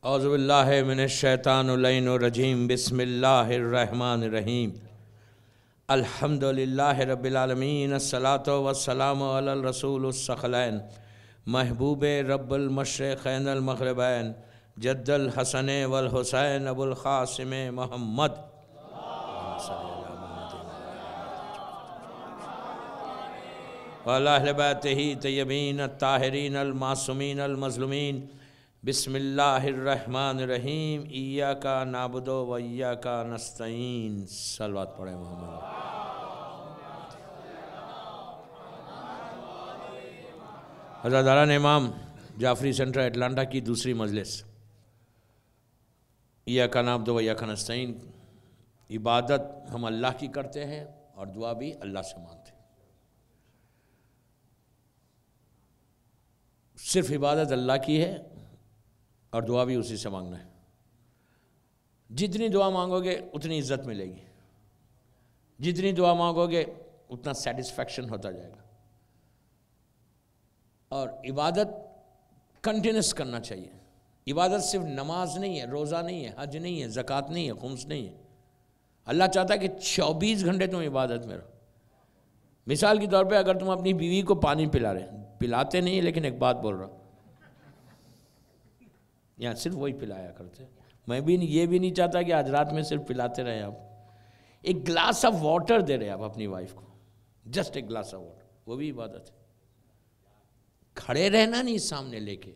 اعوذ باللہ من الشیطان اللعین الرجیم بسم اللہ الرحمن الرحیم الحمدللہ رب العالمین الصلاۃ والسلام علی الرسول الثقلین محبوب رب المشرقین المغربین جد الحسن والحسین ابو القاسم محمد وعلی اہل بیتہ طیبین الطاہرین المعصومین المظلومین بسم اللہ الرحمن الرحیم ایاک نعبد و ایاک نستعین صلوات پڑھیں محمد۔ حضرت امام جعفری سینٹر اٹلانٹا کی دوسری مجلس ایاک نعبد و ایاک نستعین، عبادت ہم اللہ کی کرتے ہیں اور دعا بھی اللہ سے مانگتے ہیں۔ صرف عبادت اللہ کی ہے اور دعا بھی اسی سے مانگنا ہے۔ جتنی دعا مانگو گے اتنی عزت ملے گی، جتنی دعا مانگو گے اتنا سیٹسفیکشن ہوتا جائے گا، اور عبادت کنٹینیوس کرنا چاہیے۔ عبادت صرف نماز نہیں ہے، روزہ نہیں ہے، حج نہیں ہے، زکوٰۃ نہیں ہے، خمس نہیں ہے۔ اللہ چاہتا ہے کہ 24 گھنٹے تم عبادت میں رہو۔ مثال کے طور پہ اگر تم اپنی بیوی کو پانی پلا رہے ہیں، پلاتے نہیں لیکن ایک بات بول رہا، یہاں صرف وہی پلایا کرتے، میں بھی یہ بھی نہیں چاہتا کہ آج رات میں صرف پلاتے رہیں آپ۔ ایک گلاس آف واٹر دے رہے آپ اپنی وائف کو، جسٹ ایک گلاس آف واٹر، وہ بھی عبادت ہے۔ کھڑے رہنا نہیں سامنے لے کے،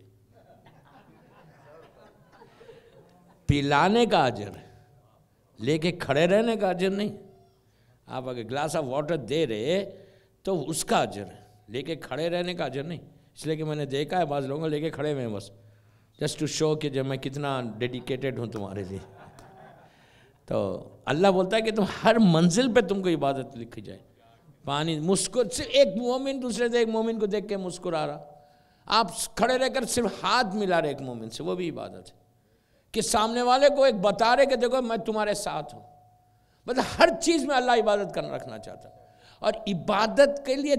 پلانے کا اجر ہے، لے کے کھڑے رہنے کا اجر نہیں۔ آپ اگر گلاس آف واٹر دے رہے تو اس کا اجر ہے، لے کے کھڑے رہنے کا اجر نہیں۔ اس لیے کہ میں نے دیکھا ہے بعض لوگوں کو لے کے کھڑے ہوئے ہیں بس، جسٹ ٹو شو کہ جب میں کتنا ڈیڈیکیٹڈ ہوں تمہارے لیے۔ تو اللہ بولتا ہے کہ تم ہر منزل پہ تم کو عبادت لکھی جائے۔ پانی صرف ایک مومن دوسرے سے ایک مومن کو دیکھ کے مسکرا رہا، آپ کھڑے رہ کر صرف ہاتھ ملا رہے ایک مومن سے، وہ بھی عبادت ہے۔ کہ سامنے والے کو ایک بتا رہے کہ دیکھو میں تمہارے ساتھ ہوں۔ مطلب ہر چیز میں اللہ عبادت کرنا رکھنا چاہتا ہے، اور عبادت کے لیے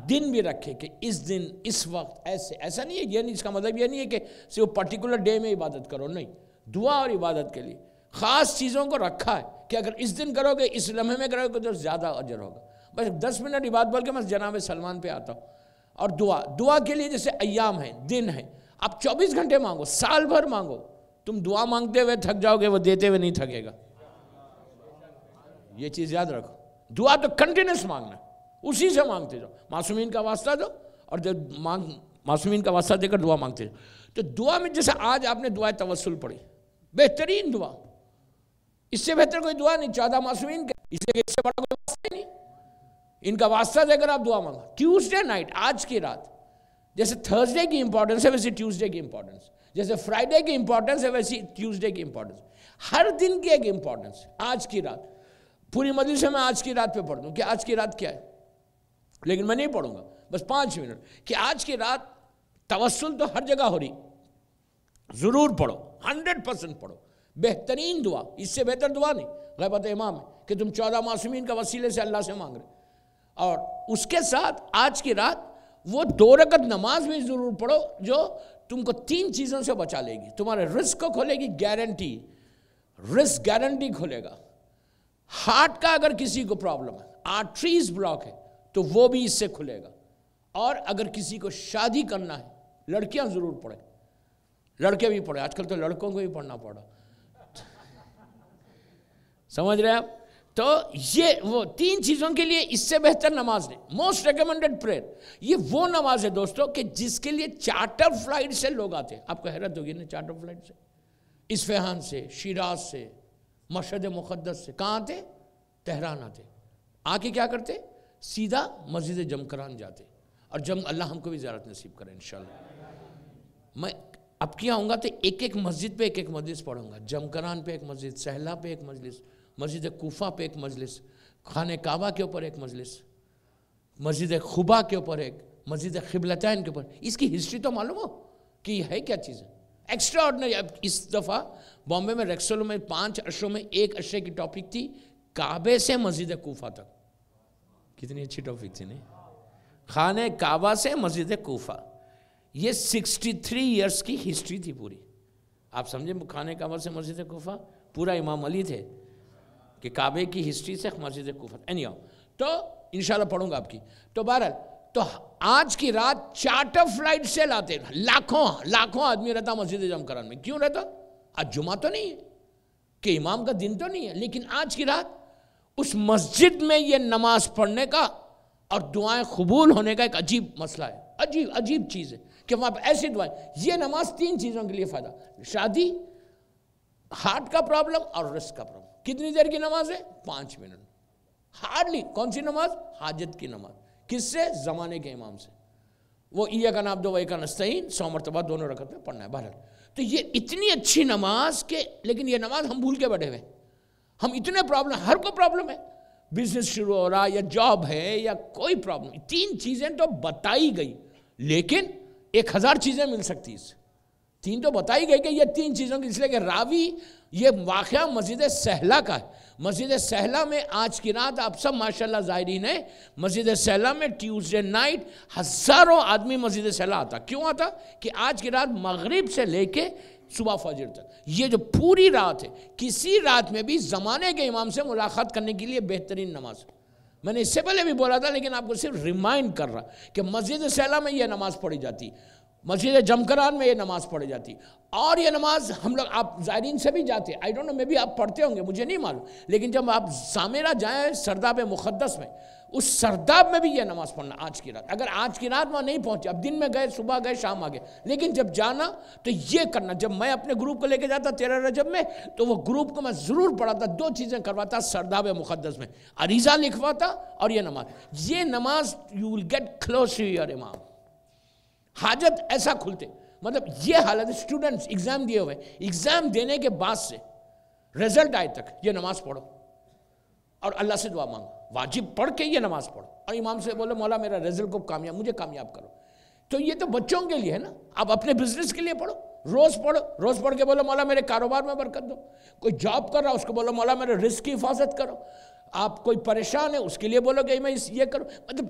دن بھی رکھے کہ اس دن اس وقت ایسا نہیں ہے، یہ نہیں، اس کا مطلب یہ نہیں ہے کہ صرف پرٹیکولر ڈے میں عبادت کرو، نہیں، دعا اور عبادت کے لیے خاص چیزوں کو رکھا ہے کہ اگر اس دن کرو گے، اس لمحے میں کرو گے تو زیادہ اجر ہوگا۔ بس 10 منٹ عبادت بول کے میں جناب سلمان پہ آتا ہوں۔ اور دعا کے لیے جیسے ایام ہیں، دن ہیں، آپ 24 گھنٹے مانگو، سال بھر مانگو، تم دعا مانگتے ہوئے تھک جاؤ گے، وہ دیتے ہوئے نہیں تھکے گا۔ یہ چیز یاد رکھو، دعا تو کنٹینیوس مانگنا، اسی سے مانگتے جاؤ، معصومین کا واسطہ دو، اور جب معصومین کا واسطہ دے کر دعا مانگتے جاؤ۔ تو دعا میں جیسے آج آپ نے دعائے توسل پڑھی، بہترین دعا، اس سے بہتر کوئی دعا نہیں 14 معصومین کے، اس لیے کہ اس سے بڑا کوئی واسطہ ہی نہیں۔ ان کا واسطہ دے کر آپ دعا مانگا۔ ٹیوزڈے نائٹ، آج کی رات، جیسے تھرسڈے کی امپورٹنس ہے ویسے ٹیوزڈے کی امپورٹنس، جیسے فرائیڈے کی امپورٹنس ہے ویسی ٹیوزڈے کی امپورٹنس، ہر دن کی ایک امپورٹنس ہے۔ آج کی رات پوری مجلس سے میں آج کی رات پہ پڑھ دوں کہ آج کی رات کیا ہے، لیکن میں نہیں پڑھوں گا، بس 5 منٹ کہ آج کی رات توسل تو ہر جگہ ہو رہی، ضرور پڑھو، 100% پڑھو۔ بہترین دعا، اس سے بہتر دعا نہیں غیبت امام ہے کہ تم 14 معصومین کا وسیلے سے اللہ سے مانگ رہے، اور اس کے ساتھ آج کی رات وہ 2 رکعت نماز بھی ضرور پڑھو جو تم کو 3 چیزوں سے بچا لے گی۔ تمہارے رزق کو کھولے گی، گارنٹی، رزق گارنٹی کھولے گا۔ ہارٹ کا اگر کسی کو پرابلم ہے، آرٹریز بلاک ہے تو وہ بھی اس سے کھلے گا۔ اور اگر کسی کو شادی کرنا ہے، لڑکیاں ضرور پڑھیں، لڑکے بھی پڑھیں، آج کل تو لڑکوں کو بھی پڑھنا پڑا، سمجھ رہے ہیں آپ؟ تو یہ وہ 3 چیزوں کے لیے اس سے بہتر نماز نہیں۔ موسٹ ریکمنڈڈ پریئر، یہ وہ نماز ہے دوستو کہ جس کے لیے چارٹر فلائٹ سے لوگ آتے ہیں۔ آپ کو حیرت ہوگی نا، چارٹر فلائٹ سے، اصفہان سے، شیراز سے، مشہد مقدس سے، کہاں آتے؟ تہران آتے، آ کے کیا کرتے؟ سیدھا مسجد جمکران جاتے، اور اللہ ہم کو بھی زیارت نصیب کرے انشاءاللہ۔ میں اب کیا ہوں گا تو ایک مسجد پہ ایک مجلس پڑھوں گا، جمکران پہ ایک مجلس، سہلا پہ ایک مجلس، مسجد کوفہ پہ ایک مجلس، خانہ کعبہ کے اوپر ایک مجلس، مسجد خبا کے اوپر ایک، مسجد قبلتین کے اوپر۔ اس کی ہسٹری تو معلوم ہو کہ یہ ہے کیا چیز ہے، ایکسٹرا آرڈنری۔ اب اس دفعہ بامبے میں ریکسول میں 5 عشروں میں ایک عشرے کی ٹاپک تھی کعبے سے مسجد کوفہ تک۔ کتنی اچھی ٹاپک تھی نہیں؟ خانہ کعبہ سے مسجد کوفہ، یہ 63 ایئرس کی ہسٹری تھی پوری۔ آپ سمجھیں کھانے کا سے مسجد کوفہ پورا امام علی تھے کہ کعبے کی ہسٹری سے مسجد کوفہ. تو انشاءاللہ پڑھوں گا آپ کی. تو بہرحال تو آج کی رات چارٹر فلائٹ سے لاتے لاکھوں آدمی رہتا مسجد جم کران میں. کیوں رہتا؟ آج جمعہ تو نہیں ہے کہ امام کا دن تو نہیں ہے، لیکن آج کی رات اس مسجد میں یہ نماز پڑھنے کا اور دعائیں قبول ہونے کا ایک عجیب مسئلہ ہے، عجیب چیز ہے کہ وہاں پہ ایسی دعائیں. یہ نماز 3 چیزوں کے لیے فائدہ: شادی، ہارٹ کا پرابلم اور رزق کا پرابلم. کتنی دیر کی نماز ہے؟ 5 منٹ ہارڈلی. کون سی نماز؟ حاجت کی نماز. کس سے؟ زمانے کے امام سے. وہ ایاک نعبد و ایاک نستعین 100 مرتبہ دونوں رکعت میں پڑھنا ہے. بہرحال تو یہ اتنی اچھی نماز کہ لیکن یہ نماز ہم بھول کے بیٹھے ہوئے. ہم اتنے پرابلم، ہر کو پرابلم ہے، بزنس شروع ہو رہا یا جاب ہے یا کوئی پرابلم. 3 چیزیں تو بتائی گئی، لیکن 1000 چیزیں مل سکتی اس سے. 3 تو بتائی گئی کہ یہ 3 چیزوں کی، اس لیے کہ راوی یہ واقعہ مسجد سہلہ کا ہے. مسجد سہلہ میں آج کی رات آپ سب ماشاءاللہ ظاہرین ہیں، مسجد سہلہ میں ٹیوزڈے نائٹ ہزاروں آدمی مسجد سہلہ آتا. کیوں آتا؟ کہ آج کی رات مغرب سے لے کے صبح فجر تک یہ جو پوری رات ہے، کسی رات میں بھی زمانے کے امام سے ملاقات کرنے کے لیے بہترین نماز. میں نے اس سے پہلے بھی بولا تھا لیکن آپ کو صرف ریمائنڈ کر رہا کہ مسجد سہلہ میں یہ نماز پڑھی جاتی، مسجد جمکران میں یہ نماز پڑھی جاتی. اور یہ نماز ہم لوگ، آپ زائرین سے بھی جاتے، آئی ڈونٹ نو میں بھی آپ پڑھتے ہوں گے، مجھے نہیں معلوم، لیکن جب آپ سامرہ جائیں سرداب مقدس میں، اس سرداب میں بھی یہ نماز پڑھنا آج کی رات. اگر آج کی رات وہاں نہیں پہنچے، اب دن میں گئے، صبح گئے، شام آگے، لیکن جب جانا تو یہ کرنا. جب میں اپنے گروپ کو لے کے جاتا 13 رجب میں، تو وہ گروپ کو میں ضرور پڑھاتا. 2 چیزیں کرواتا سرداب مقدس میں، عریضہ لکھواتا اور یہ نماز you will get close to your امام. حاجت ایسا کھلتے، مطلب یہ حالت ہے. اسٹوڈنٹس ایگزام دیے ہوئے، ایگزام دینے کے بعد سے رزلٹ آئے تک یہ نماز پڑھو اور اللہ سے دعا مانگو. واجب پڑھ کے یہ نماز پڑھو اور امام سے بولو مولا میرا رزلٹ کو مجھے کامیاب کرو. تو یہ تو بچوں کے لیے ہے نا. آپ اپنے بزنس کے لیے پڑھو، روز پڑھ کے بولو مولا میرے کاروبار میں برکت دو. کوئی جاب کر رہا اس کو بولو مولا میرے رزق کی حفاظت کرو. آپ کوئی پریشان ہے اس کے لیے بولو کہ میں یہ کروں. مطلب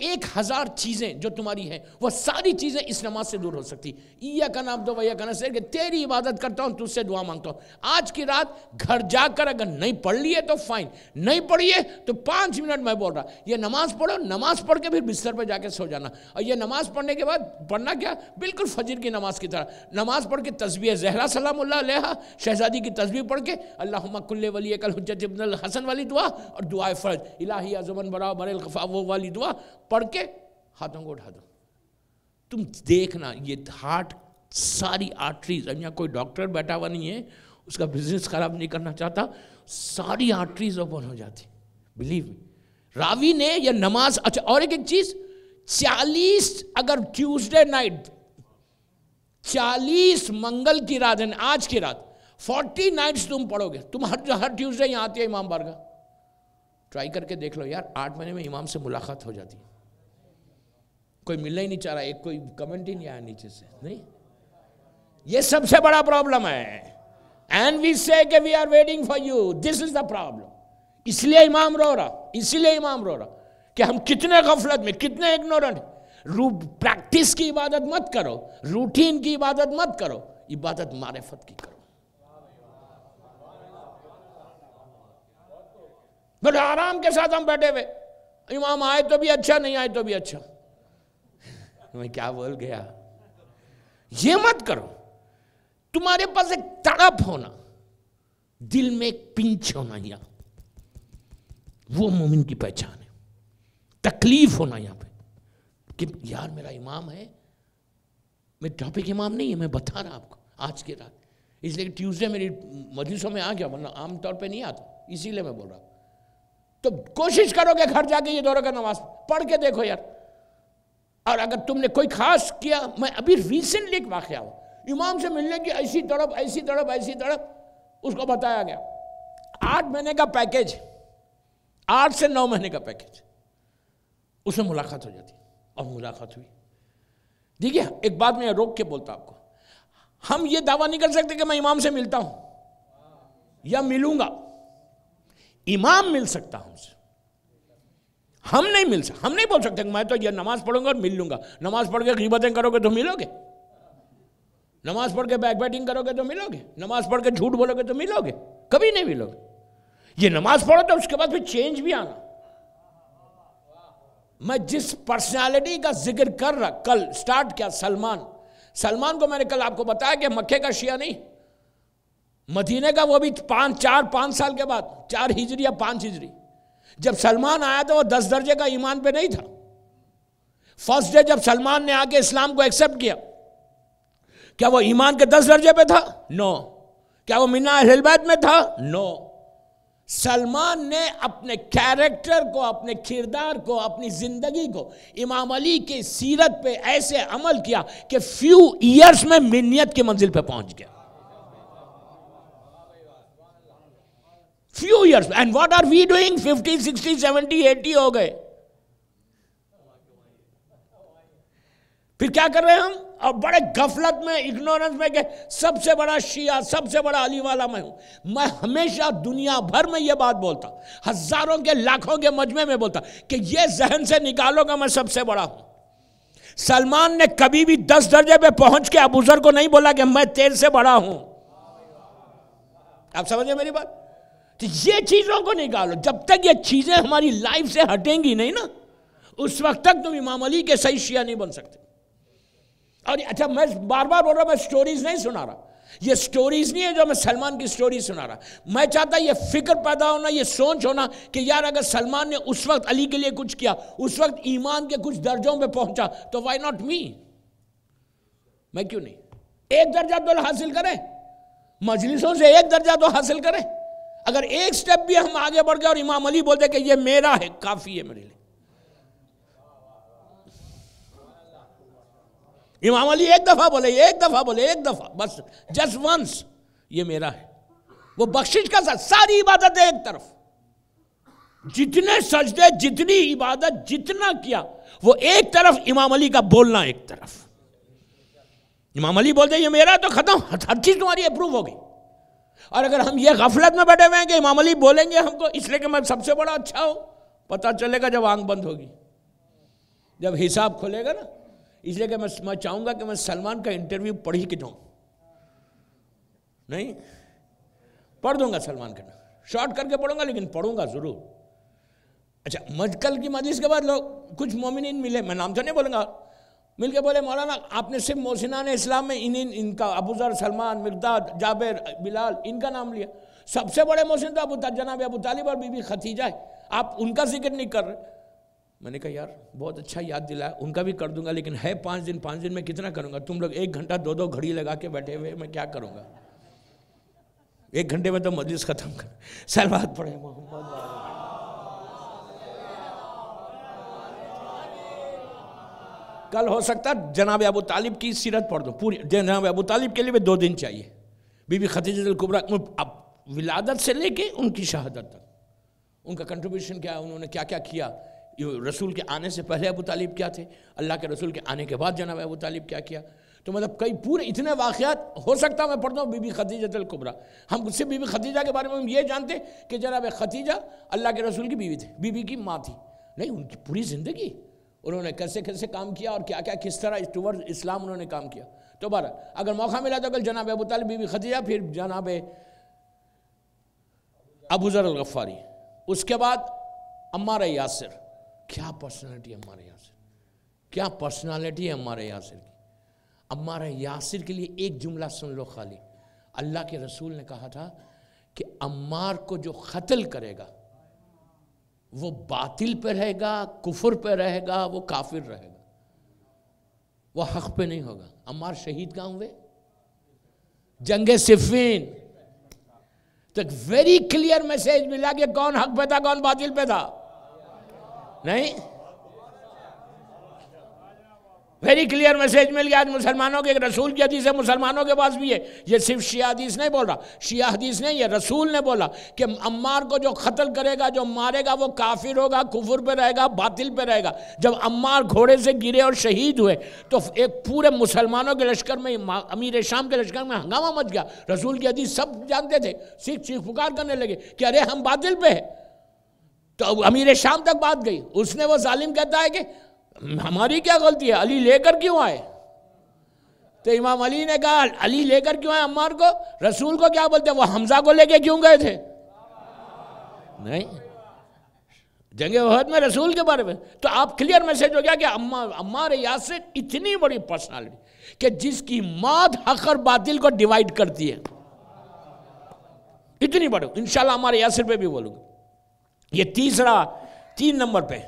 1000 چیزیں جو تمہاری ہیں وہ ساری چیزیں اس نماز سے دور ہو سکتی. ایاک نعبد و ایاک نستعین کہ تیری عبادت کرتا ہوں، تجھ سے دعا مانگتا ہوں. آج کی رات گھر جا کر اگر نہیں پڑھ لیے تو فائن، نہیں پڑھیے تو 5 منٹ میں بول رہا یہ نماز پڑھو. نماز پڑھ کے پھر بستر پہ جا کے سو جانا. اور یہ نماز پڑھنے کے بعد پڑھنا کیا؟ بالکل فجر کی نماز کی طرح نماز پڑھ کے تسبیح زہرا سلام اللہ علیہا شہزادی کی تسبیح پڑھ کے اللہم کل ولیک الحجۃ ابن الحسن والی دعا اور دعائے فرض الہی اعظمن برا بر الخفا وہ والی دعا پڑھ کے ہاتھوں کو اٹھا دو. تم دیکھنا یہ ہارٹ ساری آرٹریز، یہاں کوئی ڈاکٹر بیٹھا ہوا نہیں ہے، اس کا بزنس خراب نہیں کرنا چاہتا، ساری آرٹریز اوپن ہو جاتی. Believe me. راوی نے یہ نماز. اچھا اور ایک چیز، 40 اگر ٹیوزڈے نائٹ 40 منگل کی رات ہے آج کی رات 40 نائٹس تم پڑھو گے. تم ہر ٹیوزڈے یہاں آتی ہے امام بارگاہ، ٹرائی کر کے دیکھ لو یار. 8 مہینے میں امام سے ملاقات ہو جاتی. کوئی ملنا ہی نہیں چاہ رہا، ایک کوئی کمنٹ ہی نہیں آیا نیچے سے. نہیں، یہ سب سے بڑا پرابلم ہے. اینڈ وی سے کہ we are waiting for you. This is the problem. اس لیے امام رو رہا کہ ہم کتنے غفلت میں، کتنے اگنورنٹ. پریکٹس کی عبادت مت کرو، روٹین کی عبادت مت کرو، عبادت معرفت کی کرو. بڑے آرام کے ساتھ ہم بیٹھے ہوئے، امام آئے تو بھی اچھا، نہیں آئے تو بھی اچھا. میں کیا بول گیا؟ یہ مت کرو. تمہارے پاس ایک تڑپ ہونا، دل میں ایک پنچ ہونا، یہاں وہ مومن کی پہچان ہے. تکلیف ہونا یہاں پہ کہ یار میرا امام ہے. میں ٹاپک امام نہیں ہے، میں بتا رہا آپ کو آج کی رات. اس لیے کہ ٹیوزڈے میری مجلسوں میں آ گیا، ورنہ عام طور پہ نہیں آتا، اسی لیے میں بول رہا ہوں. تو کوشش کرو کہ گھر جا کے یہ 2 رکعت نماز پڑھ کے دیکھو یار. اور اگر تم نے کوئی خاص کیا، میں ابھی ریسنٹلی ایک واقعہ ہوا، امام سے ملنے کی ایسی تڑپ، اس کو بتایا گیا 8 مہینے کا پیکیج، 8 سے 9 مہینے کا پیکیج. اس میں ملاقات ہو جاتی اور ملاقات ہوئی. دیکھیے ایک بات میں روک کے بولتا آپ کو، ہم یہ دعویٰ نہیں کر سکتے کہ میں امام سے ملتا ہوں یا ملوں گا. امام مل سکتا ہم سے، ہم نہیں مل سکتے. ہم نہیں بول سکتے کہ میں تو یہ نماز پڑھوں گا اور مل لوں گا. نماز پڑھ کے غیبتیں کرو گے تو ملو گے؟ نماز پڑھ کے بیک بیٹنگ کرو گے تو ملو گے، نماز پڑھ کے جھوٹ بولو گے تو ملو گے؟ کبھی نہیں ملو گے۔ یہ نماز پڑھو تو اس کے بعد پھر چینج بھی آنا۔ میں جس پرسنالٹی کا ذکر کر رہا، کل سٹارٹ کیا، سلمان کو میں نے کل آپ کو بتایا کہ مکے کا شیعہ نہیں، مدینے کا، وہ بھی 5 سال کے بعد، 4 ہجری یا 5 ہجری، جب سلمان آیا تو وہ 10 درجے کا ایمان پہ نہیں تھا۔ فرسٹ ڈے جب سلمان نے آ کے اسلام کو ایکسیپٹ کیا، کیا وہ ایمان کے 10 درجے پہ تھا؟ نو۔ کیا وہ من اہل البیت میں تھا؟ نو۔ سلمان نے اپنے کیریکٹر کو، اپنے کردار کو، اپنی زندگی کو امام علی کی سیرت پہ ایسے عمل کیا کہ فیو ایئرز میں منیت کی منزل پہ پہنچ گیا۔ Few years, and what are we doing? 50 60 70 80 ہو گئے۔ پھر کیا کر رہے ہیں ہم؟ اور بڑے غفلت میں، اگنورنس میں، کہ سب سے بڑا شیعہ، سب سے بڑا علی والا میں ہوں۔ میں ہمیشہ دنیا بھر میں یہ بات بولتا، ہزاروں کے لاکھوں کے مجمع میں بولتا کہ یہ ذہن سے نکالو کہ میں سب سے بڑا ہوں۔ سلمان نے کبھی بھی 10 درجے پہ پہنچ کے ابوذر کو نہیں بولا کہ میں تیرے سے بڑا ہوں۔ آپ سمجھیں میری بات؟ تو یہ چیزوں کو نکالو۔ جب تک یہ چیزیں ہماری لائف سے ہٹیں گی نہیں نا، اس وقت تک تم امام علی کے صحیح شیعہ نہیں بن سکتے۔ اور اچھا، میں بار بار بول رہا ہوں، میں سٹوریز نہیں سنا رہا، یہ سٹوریز نہیں ہے جو میں سلمان کی سٹوری سنا رہا۔ میں چاہتا یہ فکر پیدا ہونا، یہ سوچ ہونا کہ یار اگر سلمان نے اس وقت علی کے لیے کچھ کیا، اس وقت ایمان کے کچھ درجوں پہ پہنچا، تو وائی ناٹ می؟ میں کیوں نہیں؟ 1 درجہ تو حاصل کریں، مجلسوں سے 1 درجہ تو حاصل کریں۔ اگر ایک سٹیپ بھی ہم آگے بڑھ گئے اور امام علی بولتے کہ یہ میرا ہے، کافی ہے میرے لیے۔ امام علی ایک دفعہ بولے، ایک دفعہ بس، جسٹ ونس، یہ میرا ہے۔ وہ بخشش کا ساتھ ساری عبادت ایک طرف، جتنے سجدے، جتنی عبادت، جتنا کیا وہ ایک طرف، امام علی کا بولنا ایک طرف۔ امام علی بولتے یہ میرا تو ختم، ہر چیز تمہاری اپروو ہوگی۔ اور اگر ہم یہ غفلت میں بیٹھے ہوئے ہیں کہ امام علی بولیں گے ہم کو اس لیے کہ میں سب سے بڑا اچھا ہوں، پتہ چلے گا جب آنکھ بند ہوگی، جب حساب کھلے گا نا۔ اس لیے کہ میں چاہوں گا کہ میں سلمان کا انٹرویو پڑھ ہی کے جاؤں، نہیں پڑھ دوں گا سلمان کا، شارٹ کر کے پڑھوں گا، لیکن پڑھوں گا ضرور۔ اچھا، کل کی مجلس کے بعد لوگ کچھ مومنین ملے، میں نام تو نہیں بولوں گا، مل کے بولے مولانا آپ نے صرف محسنان اسلام میں ان کا ابوذر، سلمان، مقداد، جابر، بلال، ان کا نام لیا۔ سب سے بڑے محسن تو جناب ابو طالب اور بی بی خدیجہ ہے، آپ ان کا ذکر نہیں کر رہے۔ میں نے کہا یار بہت اچھا یاد دلایا، ان کا بھی کر دوں گا، لیکن ہے 5 دن میں کتنا کروں گا؟ تم لوگ 1 گھنٹہ 2 گھڑی لگا کے بیٹھے ہوئے، میں کیا کروں گا؟ 1 گھنٹے میں تو مجلس ختم کر۔ سلوات پڑھیں محمد۔ کل ہو سکتا جناب ابو طالب کی سیرت پڑھ دوں پوری، جناب ابو طالب کے لیے بھی 2 دن چاہیے۔ بی بی خدیجہ الکبریٰ، اب ولادت سے لے کے ان کی شہادت تک ان کا کنٹریبیوشن کیا، انہوں نے کیا کیا کیا، رسول کے آنے سے پہلے ابو طالب کیا تھے، اللہ کے رسول کے آنے کے بعد جناب ابو طالب کیا کیا۔ تو مطلب کئی پورے اتنے واقعات ہو سکتا میں پڑھتا ہوں بی بی خدیجہ الکبریٰ۔ ہم صرف بی بی خدیجہ کے بارے میں ہم یہ جانتے کہ جناب خدیجہ اللہ کے رسول کی بیوی تھی، بیوی کی ماں تھی، نہیں ان کی پوری زندگی انہوں نے کیسے کیسے کام کیا اور کیا کیا کس طرح ٹورڈ اسلام انہوں نے کام کیا۔ تو بہرحال اگر موقع ملا تو کل جناب ابو طالب، بی بی خدیجہ، پھر جناب ابوذر الغفاری، اس کے بعد عمار یاسر۔ کیا پرسنالٹی عمار یاسر، کیا پرسنالٹی ہے عمار یاسر کی۔ عمار یاسر کے لیے ایک جملہ سن لو خالی، اللہ کے رسول نے کہا تھا کہ عمار کو جو قتل کرے گا وہ باطل پہ رہے گا، کفر پہ رہے گا، وہ کافر رہے گا، وہ حق پہ نہیں ہوگا۔ عمار شہید کہاں ہوئے؟ جنگ صفین۔ تو ایک ویری کلیئر میسیج ملا کہ کون حق پہ تھا، کون باطل پہ تھا، نہیں ویری کلیئر میسیج مل گیا آج مسلمانوں کے۔ رسول کی حدیث ہے، مسلمانوں کے پاس بھی ہے، یہ صرف شیعہ حدیث نہیں بول رہا، شیعہ حدیث نہیں، یہ رسول نے بولا کہ عمار کو جو قتل کرے گا، جو مارے گا، وہ کافر ہوگا، کفر پہ رہے گا، باطل پہ رہے گا۔ جب عمار گھوڑے سے گرے اور شہید ہوئے تو ایک پورے مسلمانوں کے لشکر میں، امیر شام کے لشکر میں ہنگامہ مچ گیا۔ رسول کی حدیث سب جانتے تھے، چیخ پکار کرنے لگے کہ ارے ہم باطل پہ ہیں۔ تو امیر شام تک بات گئی، اس نے وہ ظالم کہتا ہے کہ ہماری کیا غلطی ہے، علی لے کر کیوں آئے؟ تو امام علی نے کہا علی لے کر کیوں آئے عمار کو؟ رسول کو کیا بولتے؟ وہ حمزہ کو لے کے کیوں گئے تھے؟ نہیں، جنگ احد میں رسول کے بارے میں. تو آپ کلیئر میسج ہو گیا کہ عمار یاسر اتنی بڑی پرسنالٹی کہ جس کی موت حق اور باطل کو ڈیوائیڈ کرتی ہے، اتنی بڑی. انشاءاللہ عمار یاسر پہ بھی بولوں گا. یہ تیسرا 3 نمبر پہ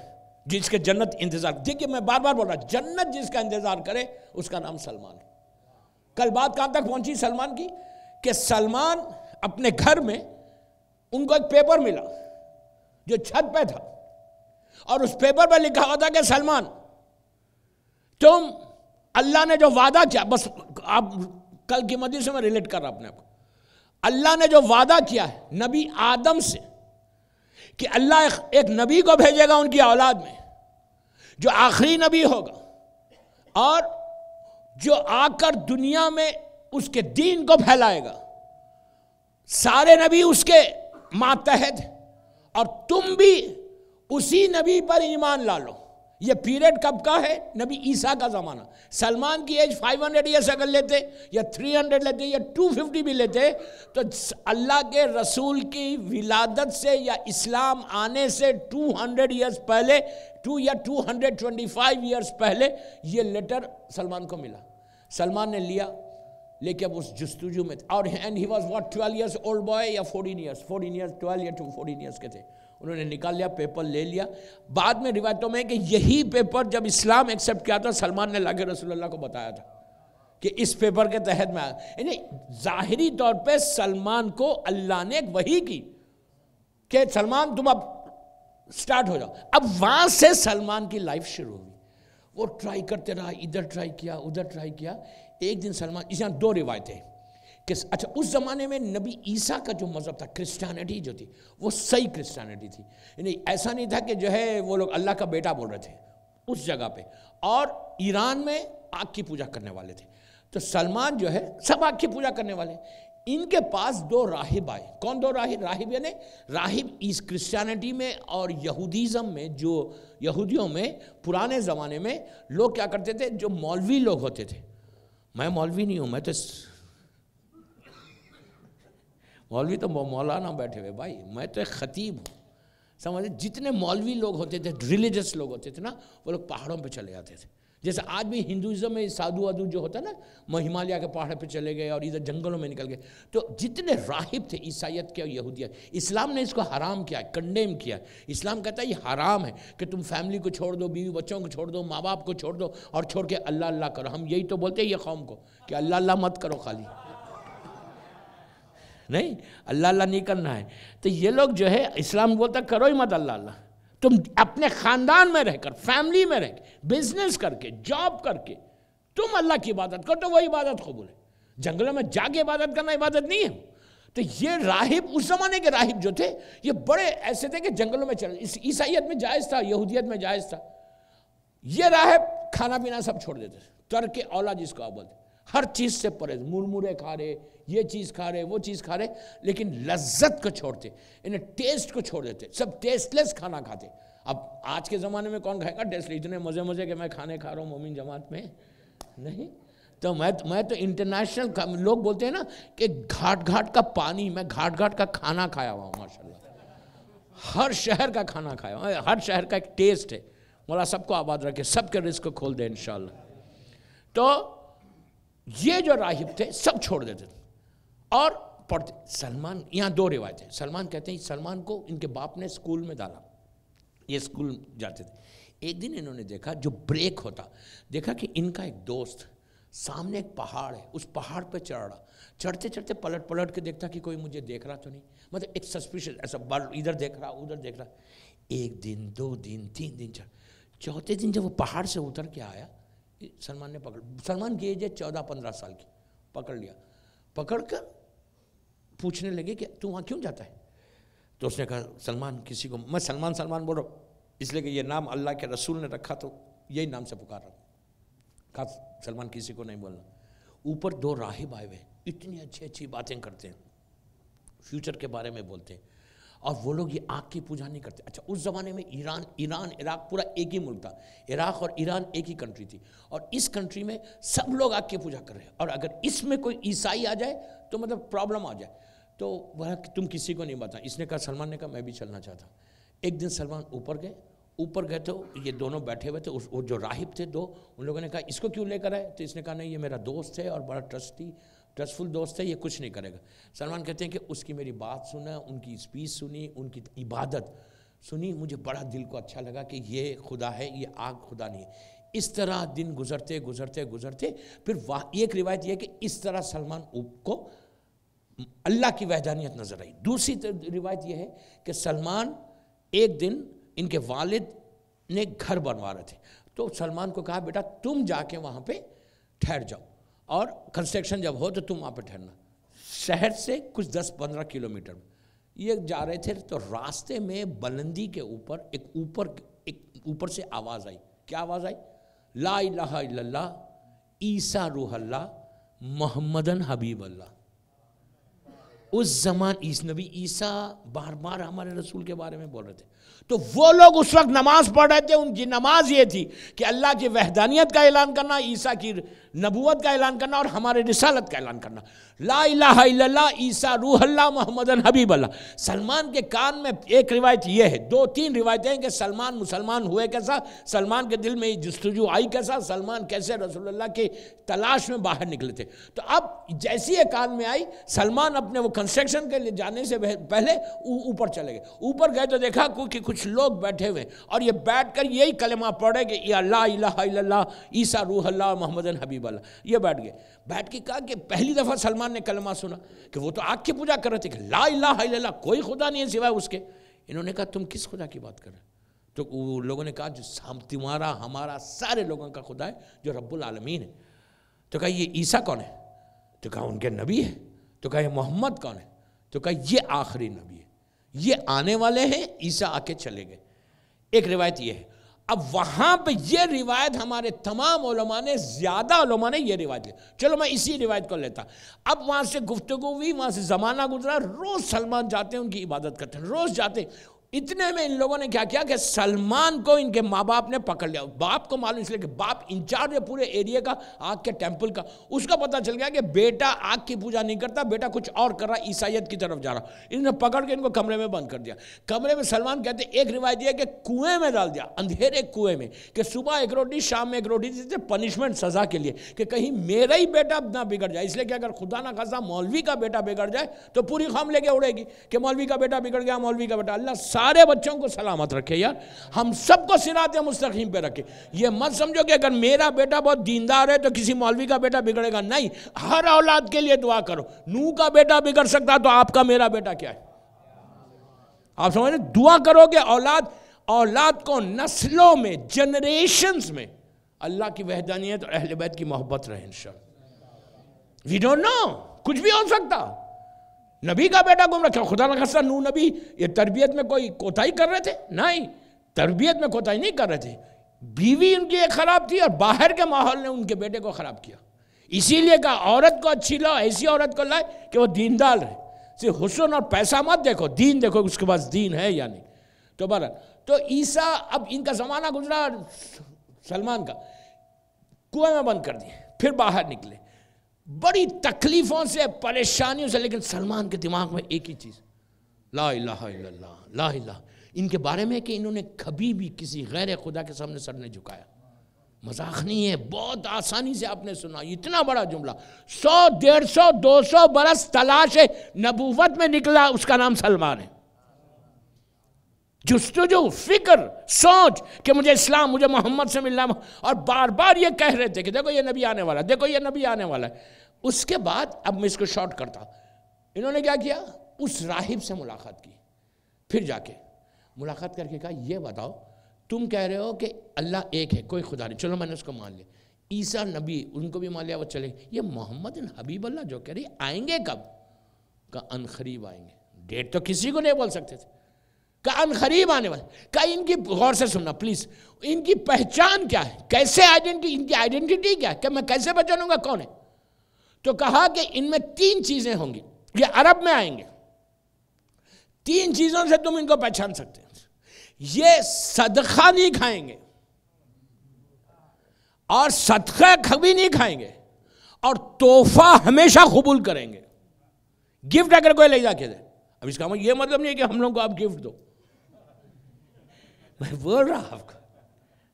جس کے جنت انتظار. دیکھیے میں بار بار بول رہا جنت جس کا انتظار کرے اس کا نام سلمان. کل بات کہاں تک پہنچی سلمان کی کہ سلمان اپنے گھر میں ان کو ایک پیپر ملا جو چھت پہ تھا، اور اس پیپر پہ لکھا ہوا تھا کہ سلمان تم اللہ نے جو وعدہ کیا، بس آپ کل کی مجلس سے میں ریلیٹ کر رہا اپنے آپ کو، اللہ نے جو وعدہ کیا ہے نبی آدم سے کہ اللہ ایک نبی کو بھیجے گا ان کی اولاد میں جو آخری نبی ہوگا، اور جو آ کر دنیا میں اس کے دین کو پھیلائے گا، سارے نبی اس کے ماتحت، اور تم بھی اسی نبی پر ایمان لا لو. یہ پیریڈ کب کا ہے؟ نبی عیسیٰ کا زمانہ. سلمان کی ایج 500 ایئرس اگر لیتے یا 300 لیتے یا 250 بھی لیتے تو اللہ کے رسول کی ولادت سے یا اسلام آنے سے 200 ایئرس پہلے 225 ایئرس پہلے یہ لیٹر سلمان کو ملا. سلمان نے لیا، لیکن اب اس جستجو میں اور and he was what 12 years old boy یا 14 years 12 یا 14 ایئرس کے تھے. انہوں نے نکال لیا، پیپر لے لیا. بعد میں روایتوں میں کہ یہی پیپر جب اسلام ایکسیپٹ کیا تھا سلمان نے لا کے رسول اللہ کو بتایا تھا کہ اس پیپر کے تحت میں آیا. یعنی ظاہری طور پہ سلمان کو اللہ نے ایک وحی کی کہ سلمان تم اب سٹارٹ ہو جاؤ. اب وہاں سے سلمان کی لائف شروع ہوئی. وہ ٹرائی کرتے رہا، ادھر ٹرائی کیا ادھر ٹرائی کیا. ایک دن سلمان، اس یہاں 2 روایتیں کہ اچھا اس زمانے میں نبی عیسیٰ کا جو مذہب تھا، کرسچینٹی جو تھی وہ صحیح کرسچینٹی تھی. یعنی ایسا نہیں تھا کہ جو ہے وہ لوگ اللہ کا بیٹا بول رہے تھے اس جگہ پہ. اور ایران میں آگ کی پوجا کرنے والے تھے. تو سلمان جو ہے سب آگ کی پوجا کرنے والے. ان کے پاس 2 راہب آئے. کون 2 راہب؟ یعنی راہب اس کرسچینٹی میں اور یہودیزم میں، جو یہودیوں میں پرانے زمانے میں لوگ کیا کرتے تھے، جو مولوی لوگ ہوتے تھے. میں مولوی نہیں ہوں، میں تو مولوی تو مولانا بیٹھے ہوئے بھائی، میں تو ایک خطیب ہوں. سمجھے؟ جتنے مولوی لوگ ہوتے تھے، ریلیجس لوگ ہوتے تھے نا، وہ لوگ پہاڑوں پہ چلے جاتے تھے. جیسے آج بھی ہندوازم میں سادھو وادھو جو ہوتا ہے نا، وہ ہمالیہ کے پہاڑ پہ چلے گئے اور ادھر جنگلوں میں نکل گئے. تو جتنے راہب تھے عیسائیت کے اور یہودیت، اسلام نے اس کو حرام کیا ہے، کنڈیم کیا ہے. اسلام کہتا ہے یہ حرام ہے کہ تم فیملی کو چھوڑ دو، بیوی بچوں کو چھوڑ دو، ماں باپ کو چھوڑ دو اور چھوڑ کے اللہ اللہ کرو. ہم یہی تو بولتے ہیں یہ قوم کو کہ اللہ اللہ مت کرو، خالی نہیں، اللہ اللہ نہیں کرنا ہے. تو یہ لوگ جو ہے اسلام بولتا کرو ہی مت اللہ اللہ. تم اپنے خاندان میں رہ کر، فیملی میں رہ کے، بزنس کر کے، جاب کر کے تم اللہ کی عبادت کرو تو وہ عبادت قبول ہے. جنگلوں میں جا کے عبادت کرنا عبادت نہیں ہے. تو یہ راہب، اس زمانے کے راہب جو تھے یہ بڑے ایسے تھے کہ جنگلوں میں چل، عیسائیت میں جائز تھا، یہودیت میں جائز تھا. یہ راہب کھانا پینا سب چھوڑ دیتے تھے، ترک اولا جس کو آپ بولتے، ہر چیز سے پرہیز، مرمرے کھا رہے، یہ چیز کھا رہے، وہ چیز کھا رہے، لیکن لذت کو چھوڑتے، انہیں ٹیسٹ کو چھوڑ دیتے، سب ٹیسٹ لیس کھانا کھاتے. اب آج کے زمانے میں کون کھائے گا ٹیسٹ لیس؟ اتنے مزے مزے کہ میں کھانے کھا رہا ہوں مومن جماعت میں نہیں. تو میں تو انٹرنیشنل، لوگ بولتے ہیں نا کہ گھاٹ گھاٹ کا پانی، میں گھاٹ گھاٹ کا کھانا کھایا ہوا ہوں ماشاءاللہ. ہر شہر کا کھانا کھایا ہوں، ہر شہر کا ایک ٹیسٹ ہے. مولا سب کو آباد رکھے، سب کے رزق کو کھول دے انشاءاللہ. تو یہ جو راہب تھے سب چھوڑ دیتے تھے اور پڑھتے. سلمان، یہاں 2 روایتیں. سلمان کہتے ہیں سلمان کو ان کے باپ نے اسکول میں ڈالا، یہ اسکول جاتے تھے. ایک دن انہوں نے دیکھا جو بریک ہوتا، دیکھا کہ ان کا ایک دوست سامنے ایک پہاڑ ہے، اس پہاڑ پہ چڑھ رہا. چڑھتے چڑھتے پلٹ پلٹ کے دیکھتا کہ کوئی مجھے دیکھ رہا تو نہیں، مطلب ایک سسپیشس ایسا، ادھر دیکھ رہا ادھر دیکھ رہا. 1 دن 2 دن 3 دن 4 دن جب وہ پہاڑ سے اتر کے آیا، سلمان نے پکڑ، سلمان کی ایج ہے 14-15 سال کی، پکڑ لیا. پکڑ کر پوچھنے لگے کہ تو وہاں کیوں جاتا ہے؟ تو اس نے کہا سلمان کسی کو، میں سلمان سلمان بول رہا ہوں اس لیے کہ یہ نام اللہ کے رسول نے رکھا تو یہی نام سے پکار رہا ہوں. کہا سلمان کسی کو نہیں بولنا. اوپر 2 راہب آئے ہوئے، اتنی اچھی اچھی باتیں کرتے ہیں، فیوچر کے بارے میں بولتے ہیں. اور وہ لوگ یہ آگ کی پوجا نہیں کرتے. اچھا اس زمانے میں ایران عراق پورا ایک ہی ملک تھا. عراق اور ایران ایک ہی کنٹری تھی, اور اس کنٹری میں سب لوگ آگ کی پوجا کر رہے ہیں, اور اگر اس میں کوئی عیسائی آ جائے تو مطلب پرابلم آ جائے. تو وہ تم کسی کو نہیں بتاؤ. اس نے کہا, سلمان نے کہا میں بھی چلنا چاہتا. ایک دن سلمان اوپر گئے تو یہ دونوں بیٹھے ہوئے تھے, وہ جو راہب تھے دو, ان لوگوں نے کہا اس کو کیوں لے کر آئے؟ تو اس نے کہا نہیں یہ میرا دوست ہے اور بڑا ٹرسٹفل دوست ہے, یہ کچھ نہیں کرے گا. سلمان کہتے ہیں کہ اس کی میری بات سنا, ان کی اسپیچ سنی, ان کی عبادت سنی, مجھے بڑا دل کو اچھا لگا کہ یہ خدا ہے, یہ آگ خدا نہیں ہے. اس طرح دن گزرتے پھر ایک روایت یہ ہے کہ اس طرح سلمان کو اللہ کی وحدانیت نظر آئی. دوسری روایت یہ ہے کہ سلمان ایک دن ان کے والد نے گھر بنوا رہے تھے, تو سلمان کو کہا بیٹا تم جا کے وہاں پہ ٹھہر جاؤ, اور کنسٹرکشن جب ہو تو تم وہاں پہ ٹھہرنا. شہر سے کچھ 10-15 کلومیٹر میں یہ جا رہے تھے, تو راستے میں بلندی کے اوپر اوپر سے آواز آئی. کیا آواز آئی؟ لا الہ الا اللہ عیسیٰ روح اللہ محمدن حبیب اللہ. اس زمان نبی عیسیٰ بار بار ہمارے رسول کے بارے میں بول رہے تھے. تو وہ لوگ اس وقت نماز پڑھ رہے تھے, ان کی نماز یہ تھی کہ اللہ کی وحدانیت کا اعلان کرنا, عیسیٰ کی نبوت کا اعلان کرنا, اور ہمارے رسالت کا اعلان کرنا. لا الہ الا اللہ عیسیٰ روح اللہ محمدن حبیب اللہ. سلمان کے کان میں ایک روایت یہ ہے, 2-3 روایتیں ہیں کہ سلمان مسلمان ہوئے کیسا, سلمان کے دل میں جستجو آئی کیسا, سلمان کیسے رسول اللہ کی تلاش میں باہر نکلے تھے. تو اب جیسی یہ کان میں آئی, سلمان اپنے وہ کنسٹرکشن کے لیے جانے سے پہلے اوپر چلے گئے. اوپر گئے تو دیکھا کہ کچھ لوگ بیٹھے ہوئے, اور یہ بیٹھ کر یہی کلمہ پڑھے کہ یا لا الہ الا اللہ عیسیٰ روح اللہ محمدن حبیب اللہ. یہ بیٹھ گئے. بیٹھ کے کہا کہ پہلی دفعہ سلمان نے کلمہ سنا کہ وہ تو آگ کی پوجا کر رہے تھے کہ لا الہ الا اللہ کوئی خدا نہیں ہے سوائے اس کے. انہوں نے کہا تم کس خدا کی بات کر رہے ہیں؟ تو وہ لوگوں نے کہا جو تمہارا ہمارا سارے لوگوں کا خدا ہے جو رب العالمین ہے. تو کہا یہ عیسیٰ کون ہے؟ تو کہا ان کے نبی ہے. تو کہا یہ محمد کون ہے؟ تو کہا یہ آخری نبی ہے, یہ آنے والے ہیں, عیسیٰ آ کے چلے گئے. ایک روایت یہ ہے. اب وہاں پہ یہ روایت ہمارے تمام علماء نے, زیادہ علماء نے یہ روایت لی. چلو میں اسی روایت کو لیتا. اب وہاں سے گفتگو ہوئی, وہاں سے زمانہ گزرا, روز سلمان جاتے ہیں ان کی عبادت کرتے ہیں, روز جاتے ہیں. اتنے میں ان لوگوں نے کیا کیا کہ سلمان کو ان کے ماں باپ نے پکڑ لیا. باپ کو معلوم اس لیے کہ باپ انچارج ہے پورے ایریا کا, آگ کے ٹیمپل کا. اس کا پتہ چل گیا کہ بیٹا آگ کی پوجا نہیں کرتا, بیٹا کچھ اور کر رہا, عیسائیت کی طرف جا رہا. انہوں نے پکڑ کے ان کو کمرے میں بند کر دیا. کمرے میں سلمان کہتے ہیں, ایک روایت یہ کہ کنویں میں ڈال دیا, اندھیرے کنویں میں, کہ صبح ایک روٹی شام میں ایک روٹی دیتے, پنشمنٹ سزا کے لیے, کہ کہیں میرا ہی بیٹا نہ بگڑ جائے. اس لیے کہ اگر خدا نہ خاصا مولوی کا بیٹا بگڑ جائے تو پوری قوم لے کے اڑے گی کہ مولوی کا بیٹا بگڑ گیا, مولوی کا بیٹا. اللہ سارے بچوں کو سلامت رکھے یار, ہم سب کو صراط مستقیم پہ رکھے. یہ مت سمجھو کہ اگر میرا بیٹا بہت دیندار ہے تو کسی مولوی کا بیٹا بگڑے گا. نہیں, ہر اولاد کے لیے دعا کرو. نوح کا بیٹا بگڑ سکتا تو آپ کا میرا بیٹا کیا ہے؟ آپ سمجھ رہے, دعا کرو کہ اولاد کو نسلوں میں, جنریشنز میں اللہ کی وحدانیت اور اہل بیت کی محبت رہے انشاءاللہ. وی ڈونٹ نو, کچھ بھی ہو سکتا. نبی کا بیٹا گم رکھا, خدا نہ خاصا نوح نبی یہ تربیت میں کوئی کوتاہی کر رہے تھے؟ نہیں, تربیت میں کوتاہی نہیں کر رہے تھے. بیوی ان کی ایک خراب تھی اور باہر کے ماحول نے ان کے بیٹے کو خراب کیا. اسی لیے کہا عورت کو اچھی لاؤ, ایسی عورت کو لائے کہ وہ دیندار رہے. صرف حسن اور پیسہ مت دیکھو, دین دیکھو اس کے پاس دین ہے یا نہیں. تو بہرحال تو عیسیٰ, اب ان کا زمانہ گزرا سلمان کا, کنویں میں بند کر دیے, پھر باہر نکلے بڑی تکلیفوں سے, پریشانیوں سے, لیکن سلمان کے دماغ میں ایک ہی چیز, لا الہ الا اللہ, لا الہ. ان کے بارے میں کہ انہوں نے کبھی بھی کسی غیر خدا کے سامنے سر نہیں جھکایا. مذاق نہیں ہے, بہت آسانی سے آپ نے سنا اتنا بڑا جملہ. 100, 150, 200 برس تلاش نبوت میں نکلا, اس کا نام سلمان ہے. جستجو, فکر, سوچ کہ مجھے اسلام, مجھے محمد سے ملنا, اور بار بار یہ کہہ رہے تھے کہ دیکھو یہ نبی آنے والا ہے, دیکھو یہ نبی آنے والا ہے. اس کے بعد اب میں اس کو شارٹ کرتا, انہوں نے کیا کیا, اس راہب سے ملاقات کی. پھر جا کے ملاقات کر کے کہا یہ بتاؤ تم کہہ رہے ہو کہ اللہ ایک ہے, کوئی خدا نہیں, چلو میں نے اس کو مان لیا. عیسیٰ نبی, ان کو بھی مان لیا, وہ چلے. یہ محمد حبیب اللہ جو کہہ رہی آئیں گے کب؟ کہا عنقریب آئیں گے. ڈیٹ تو کسی کو نہیں بول سکتے تھے. کہا عنقریب آنے والے. کہا ان کی غور سے سننا پلیز, ان کی پہچان کیا ہے, کیسے ان کی آئیڈینٹی کیا ہے, کہ میں کیسے پہچانوں گا کون ہے؟ تو کہا کہ ان میں 3 چیزیں ہوں گی. یہ عرب میں آئیں گے, 3 چیزوں سے تم ان کو پہچان سکتے ہیں. یہ صدقہ نہیں کھائیں گے اور صدقہ کبھی نہیں کھائیں گے اور تحفہ ہمیشہ قبول کریں گے. گفٹ اگر کوئی لے جا کے دے, اب اس کا یہ مطلب نہیں ہے کہ ہم لوگوں کو آپ گفٹ دو, میں بول رہا آپ کو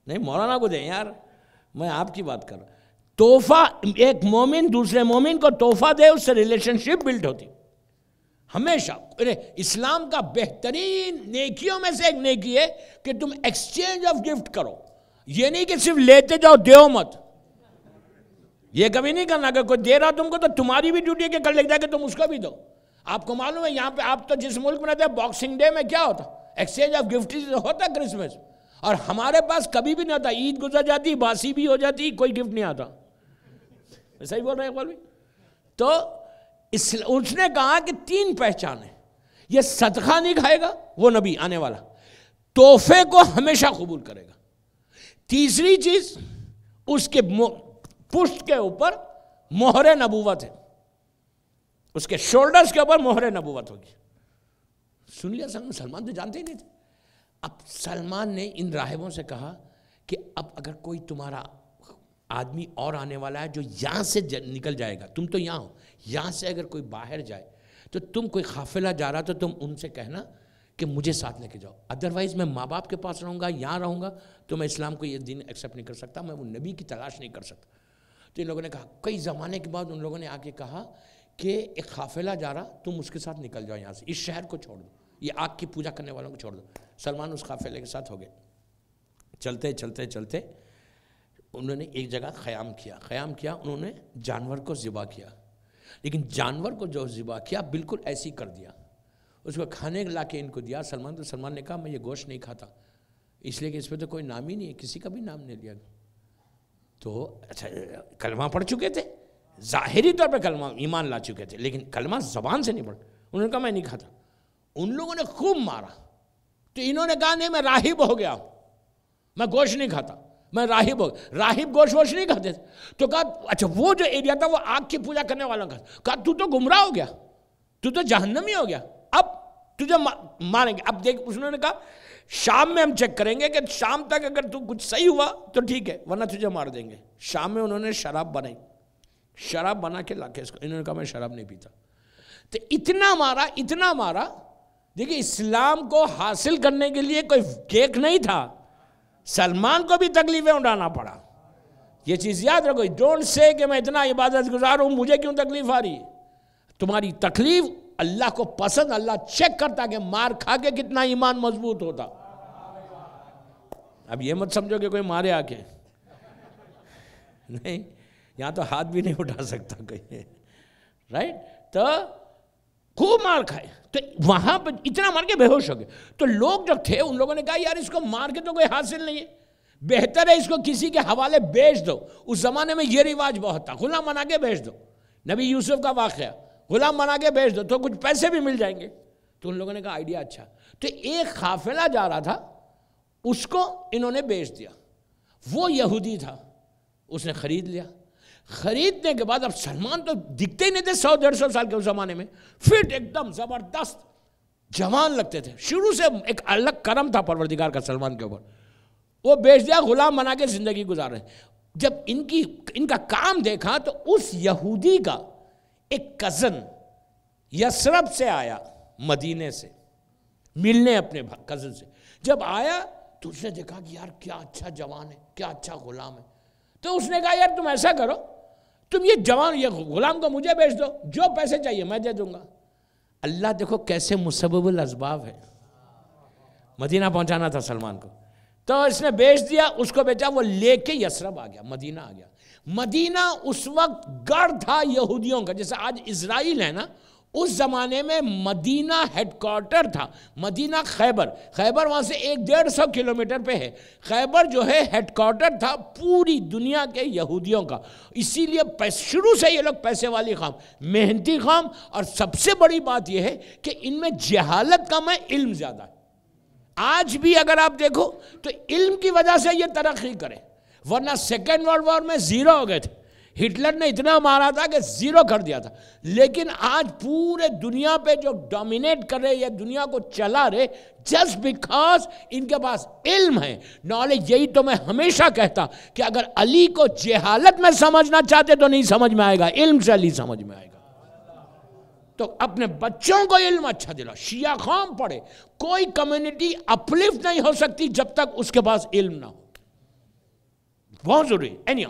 نہیں, مولانا کو دیں یار, میں آپ کی بات کر رہا ہوں. تحفہ, ایک مومن دوسرے مومن کو تحفہ دے, اس سے ریلیشن شپ بلڈ ہوتی ہمیشہ. اسلام کا بہترین نیکیوں میں سے ایک نیکی ہے کہ تم ایکسچینج آف گفٹ کرو. یہ نہیں کہ صرف لیتے جاؤ, دیو مت. یہ کبھی نہیں کرنا کہ کوئی دے رہا تم کو تو تمہاری بھی ڈیوٹی ہے کہ کل لے جا کے تم اس کو بھی دو. آپ کو معلوم ہے یہاں پہ آپ تو جس ملک میں رہتے ہیں, باکسنگ ڈے میں کیا ہوتا, ایکسچینج آف گفٹ ہوتا ہے کرسمس, اور ہمارے پاس کبھی بھی نہیں ہوتا. عید گزر جاتی, باسی بھی ہو جاتی, کوئی گفٹ نہیں آتا. صحیح بول رہے ہیں اقبال بھی. تو اس نے کہا کہ 3 پہچان ہیں. یہ صدقہ نہیں کھائے گا, وہ نبی آنے والا, تحفے کو ہمیشہ قبول کرے گا. تیسری چیز, اس کے پشت کے اوپر مہر نبوت ہے, اس کے شولڈرز کے اوپر مہر نبوت ہوگی. سن لیا سلمان تو جانتے ہی نہیں تھے. اب سلمان نے ان راہبوں سے کہا کہ اب اگر کوئی تمہارا آدمی اور آنے والا ہے جو یہاں سے نکل جائے گا, تم تو یہاں ہو, یہاں سے اگر کوئی باہر جائے تو تم کوئی قافلہ جا رہا تو تم ان سے کہنا کہ مجھے ساتھ لے کے جاؤ, ادروائز میں ماں باپ کے پاس رہوں گا, یہاں رہوں گا تو میں اسلام کو یہ دین ایکسیپٹ نہیں کر سکتا, میں وہ نبی کی تلاش نہیں کر سکتا. تو ان لوگوں نے کہا, کئی زمانے کے بعد ان لوگوں نے آ کے کہا کہ ایک قافلہ جا رہا, تم اس کے ساتھ نکل جاؤ یہاں سے, اس شہر کو چھوڑ دو, یہ آگ کی پوجا کرنے والوں کو چھوڑ دو. سلمان اس قافلے کے ساتھ ہو گئے. چلتے چلتے چلتے انہوں نے ایک جگہ قیام کیا, انہوں نے جانور کو ذبح کیا, لیکن جانور کو جو ذبح کیا بالکل ایسی کر دیا, اس کو کھانے لا کے ان کو دیا. سلمان نے کہا میں یہ گوشت نہیں کھاتا, اس لیے کہ اس پہ تو کوئی نام ہی نہیں ہے, کسی کا بھی نام نہیں لیا. تو اچھا کلمہ پڑھ چکے تھے, ظاہری طور پہ کلمہ ایمان لا چکے تھے, لیکن کلمہ زبان سے نہیں پڑھ. انہوں نے کہا میں نہیں کھاتا. ان لوگوں نے خوب مارا, تو انہوں نے کہا نہیں میں راہب ہو گیا, میں گوشت نہیں کھاتا, میں راہب ہو گیا. راہب گوشت نہیں کھاتے تھے. تو کہا اچھا وہ جو ایریا تھا وہ آگ کی پوجا کرنے والوں کا, کہا تو تو گمراہ ہو گیا, تو تو جہنمی ہو گیا, اب تجھے ماریں گے. اب دیکھ, انہوں نے کہا شام میں ہم چیک کریں گے کہ شام تک اگر تو کچھ صحیح ہوا تو ٹھیک ہے, ورنہ تجھے مار دیں گے. شام میں انہوں نے شراب بنائی, شراب بنا کے لا کے اس کو, انہوں نے کہا میں شراب نہیں پیتا. تو اتنا مارا. دیکھیں اسلام کو حاصل کرنے کے لیے کوئی کیک نہیں تھا, سلمان کو بھی تکلیفیں اٹھانا پڑا. یہ چیز یاد رکھو, ڈونٹ سے کہ میں اتنا عبادت گزار ہوں مجھے کیوں تکلیف آ رہی ہے. تمہاری تکلیف اللہ کو پسند, اللہ چیک کرتا کہ مار کھا کے کتنا ایمان مضبوط ہوتا. اب یہ مت سمجھو کہ کوئی مارے آ کے, نہیں, یہاں تو ہاتھ بھی نہیں اٹھا سکتا کوئی, رائٹ. تو خوب مار کھائے, تو وہاں پہ اتنا مار کے بے ہوش ہو گئے. تو لوگ جو تھے ان لوگوں نے کہا یار اس کو مار کے تو کوئی حاصل نہیں ہے, بہتر ہے اس کو کسی کے حوالے بیچ دو. اس زمانے میں یہ رواج بہت تھا, غلام بنا کے بیچ دو. نبی یوسف کا واقعہ, غلام بنا کے بیچ دو تو کچھ پیسے بھی مل جائیں گے. تو ان لوگوں نے کہا آئیڈیا اچھا. تو ایک قافلہ جا رہا تھا, اس کو انہوں نے بیچ دیا. وہ یہودی تھا, اس نے خرید لیا. خریدنے کے بعد اب سلمان تو دکھتے ہی نہیں تھے 100-150 سال کے اس زمانے میں, فٹ ایک دم زبردست جوان لگتے تھے. شروع سے ایک الگ کرم تھا پروردگار کا سلمان کے اوپر. وہ بیچ دیا, غلام بنا کے زندگی گزار رہے. جب ان کا کام دیکھا تو اس یہودی کا ایک کزن یثرب سے آیا, مدینے سے ملنے اپنے کزن سے. جب آیا تو اس نے دیکھا کہ یار کیا اچھا جوان ہے, کیا اچھا غلام ہے. تو اس نے کہا یار تم ایسا کرو, تم یہ غلام کو مجھے بیچ دو, جو پیسے چاہیے میں دے دوں گا. اللہ دیکھو کیسے مسبب الاسباب ہے, مدینہ پہنچانا تھا سلمان کو. تو اس نے بیچ دیا, اس کو بیچا, وہ لے کے یثرب آ گیا, مدینہ آ گیا. مدینہ اس وقت گڑھ تھا یہودیوں کا, جیسے آج اسرائیل ہے نا, اس زمانے میں مدینہ ہیڈ کوارٹر تھا. مدینہ خیبر وہاں سے 150 کلومیٹر پہ ہے. خیبر جو ہے ہیڈ کوارٹر تھا پوری دنیا کے یہودیوں کا. اسی لیے شروع سے یہ لوگ پیسے والی قوم, محنتی قوم, اور سب سے بڑی بات یہ ہے کہ ان میں جہالت کم ہے, علم زیادہ ہے. آج بھی اگر آپ دیکھو تو علم کی وجہ سے یہ ترقی کرے, ورنہ سیکنڈ ورلڈ وار میں زیرو ہو گئے تھے. ہٹلر نے اتنا مارا تھا کہ زیرو کر دیا تھا، لیکن آج پورے دنیا پہ جو ڈومینیٹ کر رہے یا دنیا کو چلا رہے جسٹ بیکاز ان کے پاس علم ہے، نالج. یہی تو میں ہمیشہ کہتا کہ اگر علی کو جہالت میں سمجھنا چاہتے تو نہیں سمجھ میں آئے گا، علم سے علی سمجھ میں آئے گا. تو اپنے بچوں کو علم اچھا دلا. شیعہ قوم پڑھے، کوئی کمیونٹی اپلفٹ نہیں ہو سکتی جب تک اس کے پاس علم نہ ہو. بہت ضروری. اینیو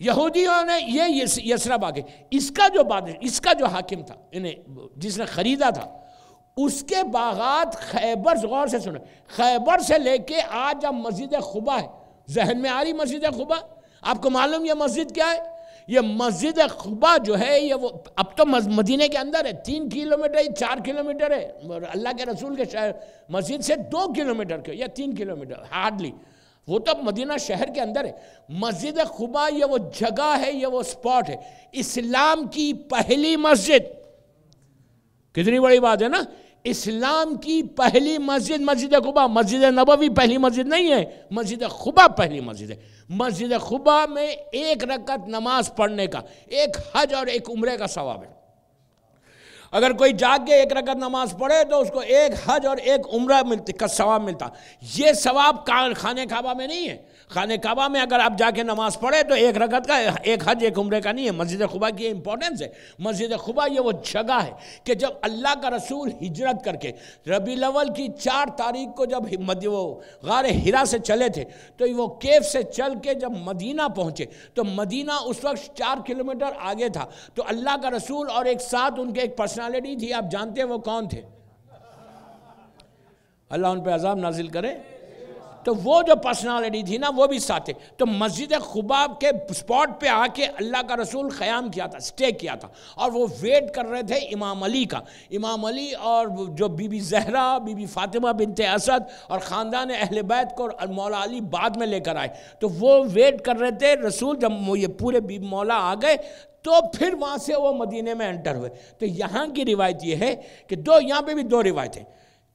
یہودیوں نے یہ یثرب آگے، اس کا جو بادشاہ، اس کا جو حاکم تھا، انہیں جس نے خریدا تھا، اس کے باغات خیبر، غور سے سنیں، خیبر سے لے کے آج جب مسجد قباء ہے، ذہن میں آ رہی مسجد قباء؟ آپ کو معلوم یہ مسجد کیا ہے؟ یہ مسجد قباء جو ہے یہ وہ اب تو مدینے کے اندر ہے، 3 کلومیٹر 4 کلومیٹر ہے، اللہ کے رسول کے شہر مسجد سے 2 کلومیٹر کے یا 3 کلومیٹر ہارڈلی، وہ تو مدینہ شہر کے اندر ہے. مسجد قباء یہ وہ جگہ ہے، یہ وہ سپاٹ ہے، اسلام کی پہلی مسجد. کتنی بڑی بات ہے نا، اسلام کی پہلی مسجد مسجد قباء. مسجد نبوی پہلی مسجد نہیں ہے، مسجد قباء پہلی مسجد ہے. مسجد قباء میں 1 رکعت نماز پڑھنے کا 1 حج اور 1 عمرے کا ثواب ہے. اگر کوئی جاگ کے 1 رکعت نماز پڑھے تو اس کو 1 حج اور 1 عمرہ کا ثواب ملتا. یہ ثواب خانہ کعبہ میں نہیں ہے. خانہ کعبہ میں اگر آپ جا کے نماز پڑھے تو 1 رکعت کا 1 حج 1 عمرے کا نہیں ہے. مسجد قباء کی امپورٹنس ہے. مسجد قباء یہ وہ جگہ ہے کہ جب اللہ کا رسول ہجرت کر کے ربیع الاول کی 4 تاریخ کو جب وہ غار حرا سے چلے تھے تو وہ کیف سے چل کے جب مدینہ پہنچے تو مدینہ اس وقت 4 کلومیٹر آگے تھا. تو اللہ کا رسول اور ایک ساتھ ان کے ایک پرسنالٹی تھی، آپ جانتے ہیں وہ کون تھے؟ اللہ ان پہ عذاب نازل کرے. تو وہ جو پرسنالٹی تھی نا وہ بھی ساتھ تھے. تو مسجد قباء کے سپاٹ پہ آ کے اللہ کا رسول قیام کیا تھا، سٹے کیا تھا، اور وہ ویٹ کر رہے تھے امام علی کا. امام علی اور جو بی بی زہرا، بی بی فاطمہ بنت اسد اور خاندان اہل بیت کو مولا علی بعد میں لے کر آئے. تو وہ ویٹ کر رہے تھے رسول، جب یہ پورے مولا آ گئے تو پھر وہاں سے وہ مدینے میں انٹر ہوئے. تو یہاں کی روایت یہ ہے کہ یہاں پہ بھی 2 روایتیں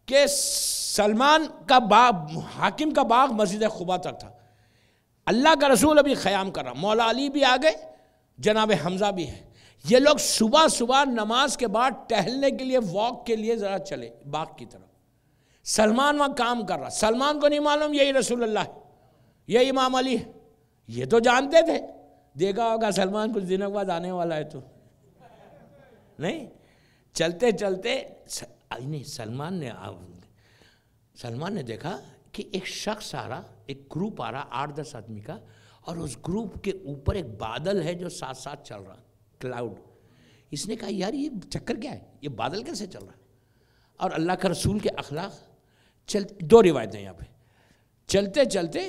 کہ سلمان کا باغ، حاکم کا باغ مسجد قباء تک تھا. اللہ کا رسول ابھی قیام کر رہا، مولا علی بھی آ گئے، جناب حمزہ بھی ہے. یہ لوگ صبح صبح نماز کے بعد ٹہلنے کے لیے، واک کے لیے ذرا چلے باغ کی طرف. سلمان وہاں کام کر رہا. سلمان کو نہیں معلوم یہی رسول اللہ ہے، یہ امام علی ہے. یہ تو جانتے تھے، دیکھا ہوگا سلمان کچھ دنوں بعد آنے والا ہے تو نہیں. چلتے چلتے نہیں، سلمان نے دیکھا کہ ایک شخص آ رہا، ایک گروپ آ رہا 8-10 آدمی کا، اور اس گروپ کے اوپر ایک بادل ہے جو ساتھ ساتھ چل رہا، کلاؤڈ. اس نے کہا یار یہ چکر کیا ہے، یہ بادل کیسے چل رہا ہے؟ اور اللہ کا رسول کے اخلاق 2 روایتیں یہاں پہ. چلتے چلتے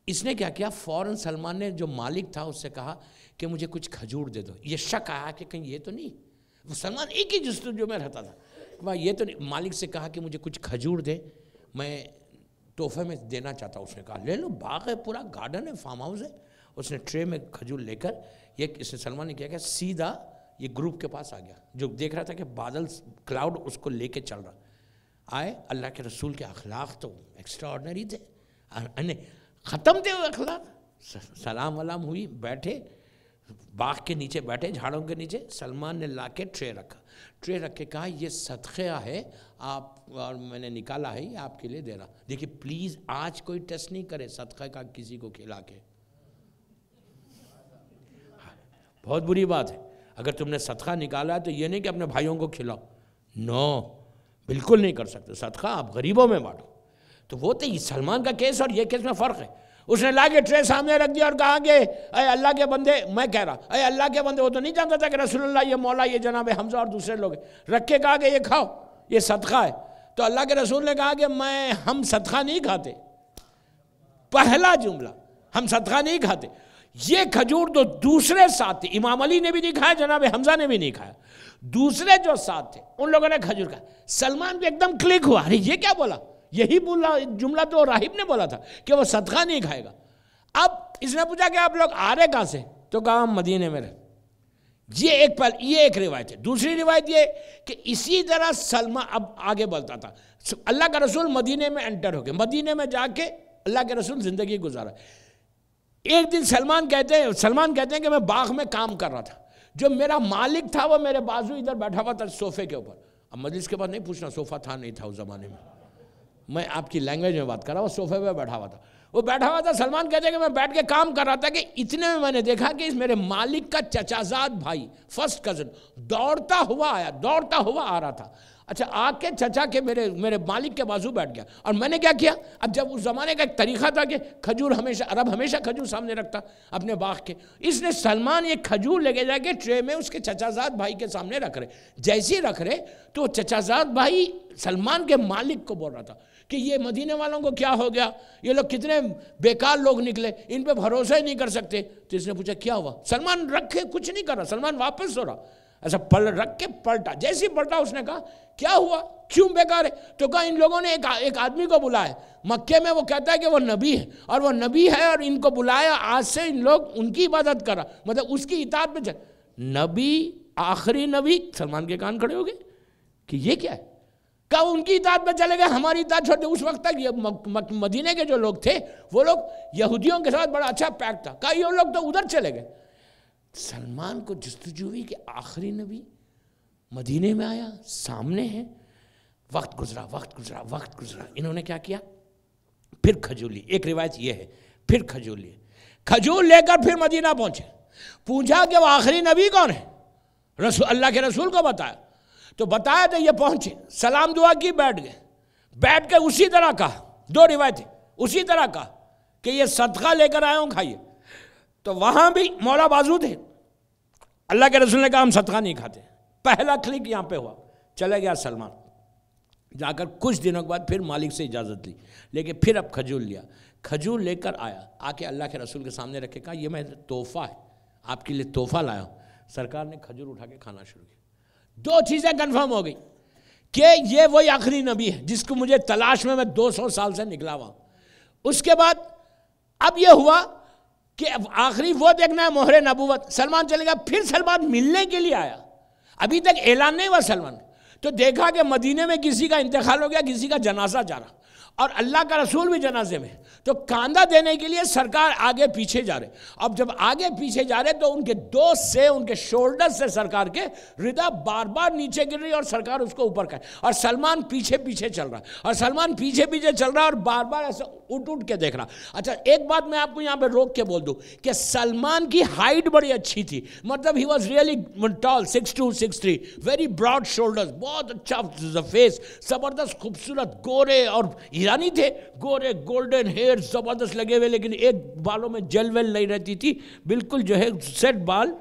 اس نے کیا کیا، فوراً سلمان نے جو مالک تھا اس سے کہا کہ مجھے کچھ کھجور دے دو. یہ شک آیا کہ کہیں یہ تو نہیں، وہ سلمان ایک ہی جستجو میں رہتا تھا، یہ تو نہیں. مالک سے کہا کہ مجھے کچھ کھجور دے، میں تحفے میں دینا چاہتا ہوں. اس نے کہا لے لو، باغ ہے، پورا گارڈن ہے، فارم ہاؤس ہے. اس نے ٹرے میں کھجور لے کر اس نے سلمان نے کیا کہ سیدھا یہ گروپ کے پاس آ گیا جو دیکھ رہا تھا کہ بادل کلاؤڈ اس کو لے کے چل رہا. آئے، اللہ کے رسول کے اخلاق تو ایکسٹرا آرڈنری تھے، ختم تھے وہ اخلاق. سلام ولام ہوئی، بیٹھے باغ کے نیچے، بیٹھے جھاڑوں کے نیچے. سلمان نے لا کے ٹرے رکھ کے کہا یہ صدقہ ہے آپ، اور میں نے نکالا ہے، یہ آپ کے لیے دے رہا. دیکھیے پلیز آج کوئی ٹیسٹ نہیں کرے صدقہ کا کسی کو کھلا کے، بہت بری بات ہے. اگر تم نے صدقہ نکالا ہے تو یہ نہیں کہ اپنے بھائیوں کو کھلاؤ، نو، بالکل نہیں کر سکتے. صدقہ آپ غریبوں میں بانٹو. تو وہ تو سلمان کا کیس اور یہ کیس میں فرق ہے. اس نے لا کے ٹرے سامنے رکھ دیا اور کہا کہ اے اللہ کے بندے، میں کہہ رہا اے اللہ کے بندے، وہ تو نہیں جانتا تھا کہ رسول اللہ، یہ مولا، یہ جناب حمزہ اور دوسرے لوگ رکھ کے کہا کہ یہ کھاؤ، یہ صدقہ ہے. تو اللہ کے رسول نے کہا کہ ہم صدقہ نہیں کھاتے. پہلا جملہ، ہم صدقہ نہیں کھاتے. یہ کھجور تو دوسرے ساتھ تھے، امام علی نے بھی نہیں کھایا، جناب حمزہ نے بھی نہیں کھایا. دوسرے جو ساتھ تھے ان لوگوں نے کھجور کھایا. سلمان کو ایک دم کلک ہوا، ارے یہ کیا بولا، یہی بولا جملہ تو راہب نے بولا تھا کہ وہ صدقہ نہیں کھائے گا. اب اس نے پوچھا کہ آپ لوگ آ رہے کہاں سے؟ تو کہا ہم مدینے میں رہے. یہ ایک روایت ہے. دوسری روایت یہ کہ اسی طرح سلمان اب آگے بڑھتا تھا. اللہ کا رسول مدینے میں انٹر ہو گئے، مدینے میں جا کے اللہ کے رسول زندگی گزارا. ایک دن سلمان کہتے ہیں کہ میں باغ میں کام کر رہا تھا، جو میرا مالک تھا وہ میرے بازو ادھر بیٹھا ہوا تھا صوفے کے اوپر. اب مجلس کے بعد نہیں پوچھنا صوفہ تھا نہیں تھا اس زمانے میں آپ کی لینگویج میں بات کر رہا ہوں. وہ صوفے پہ بیٹھا ہوا تھا، وہ بیٹھا ہوا تھا. سلمان کہتے ہیں کہ میں بیٹھ کے کام کر رہا تھا کہ اتنے میں نے دیکھا کہ اس میرے مالک کا چچا زاد بھائی فرسٹ کزن دوڑتا ہوا آ رہا تھا. اچھا آ کے چچا کے میرے مالک کے بازو بیٹھ گیا. اور میں نے کیا کیا؟ اب جب اس زمانے کا ایک طریقہ تھا کہ کھجور عرب ہمیشہ کھجور سامنے رکھتا اپنے باغ کے، اس نے سلمان ایک کھجور لے کے جا کے ٹرے میں اس کے چچا زاد بھائی کے سامنے رکھ رہے. جیسے ہی رکھ رہے تو چچا زاد بھائی سلمان کے مالک کو بول رہا تھا کہ یہ مدینے والوں کو کیا ہو گیا، یہ لوگ کتنے بیکار لوگ نکلے، ان پہ بھروسہ ہی نہیں کر سکتے. تو اس نے پوچھا کیا ہوا؟ سلمان رکھے کچھ نہیں کر رہا، سلمان واپس ہو رہا، ایسا رکھ کے پلٹا. جیسے ہی پلٹا اس نے کہا کیا ہوا، کیوں بیکار ہے؟ تو کہا ان لوگوں نے ایک آدمی کو بلایا مکے میں، وہ کہتا ہے کہ وہ نبی ہے اور وہ نبی ہے اور ان کو بلایا، آج سے ان لوگ ان کی عبادت کرا، مطلب اس کی اطاعت میں چل. نبی آخری نبی، سلمان کے کان کھڑے ہو گئے کہ یہ کیا ہے؟ کہا ان کی اطاعت میں چلے گئے، ہماری اطاعت چھوڑ دے. اس وقت تک مدینے کے جو لوگ تھے وہ لوگ یہودیوں کے ساتھ بڑا اچھا پیکٹ تھا. کہا یہ لوگ تو ادھر چلے گئے. سلمان کو جستجو ہوئی کہ آخری نبی مدینے میں آیا، سامنے ہے. وقت گزرا. انہوں نے کیا کیا؟ پھر کھجور لی. ایک روایت یہ ہے پھر کھجور لی. کھجور لے کر پھر مدینہ پہنچے. پوچھا کہ وہ آخری نبی کون ہے؟ اللہ کے رسول کو بتایا. تو بتایا تو یہ پہنچے، سلام دعا کی، بیٹھ کے اسی طرح کہا، دو روایتیں اسی طرح کہا کہ یہ صدقہ لے کر آیا ہوں کھائیے. تو وہاں بھی مولا بازو تھے. اللہ کے رسول نے کہا ہم صدقہ نہیں کھاتے. پہلا کلک یہاں پہ ہوا، چلے گیا سلمان. جا کر کچھ دنوں کے بعد پھر مالک سے اجازت لی، لیکن پھر اب کھجور لیا. کھجور لے کر آیا، آ کے اللہ کے رسول کے سامنے رکھے، کہا یہ میں تحفہ ہے، آپ کے لیے تحفہ لایا ہوں. سرکار نے کھجور اٹھا کے کھانا شروع کیا. دو چیزیں کنفرم ہو گئی کہ یہ وہی آخری نبی ہے جس کو مجھے تلاش میں 200 سال سے نکلا ہوا. اس کے بعد اب یہ ہوا کہ آخری وہ دیکھنا ہے مہر نبوت. سلمان چلے گا، پھر سلمان ملنے کے لیے آیا. ابھی تک اعلان نہیں ہوا سلمان. تو دیکھا کہ مدینے میں کسی کا انتقال ہو گیا، کسی کا جنازہ جا رہا اور اللہ کا رسول بھی جنازے میں. تو کاندھا دینے کے لیے سرکار آگے پیچھے جا رہے. اب جب آگے پیچھے جا رہے تو ان کے دوست سے، ان کے شولڈر سے سرکار کے ردا بار بار نیچے گر رہی اور سرکار اس کو اوپر کرے اور سلمان پیچھے پیچھے چل رہا اور بار بار ایسے اٹھ کے دیکھ رہا. اچھا ایک بات میں آپ کو یہاں پہ روک کے بول دوں کہ سلمان کی ہائٹ بڑی اچھی تھی، مطلب he was really tall, 6'2", 6'3", very broad shoulders, بہت اچھا فیس، زبردست خوبصورت، گورے اور ایرانی تھے، گورے گولڈن ہیئر زبردست لگے ہوئے، لیکن ایک بالوں میں جیل ویل نہیں رہتی تھی، بالکل جو ہے سیٹ بال.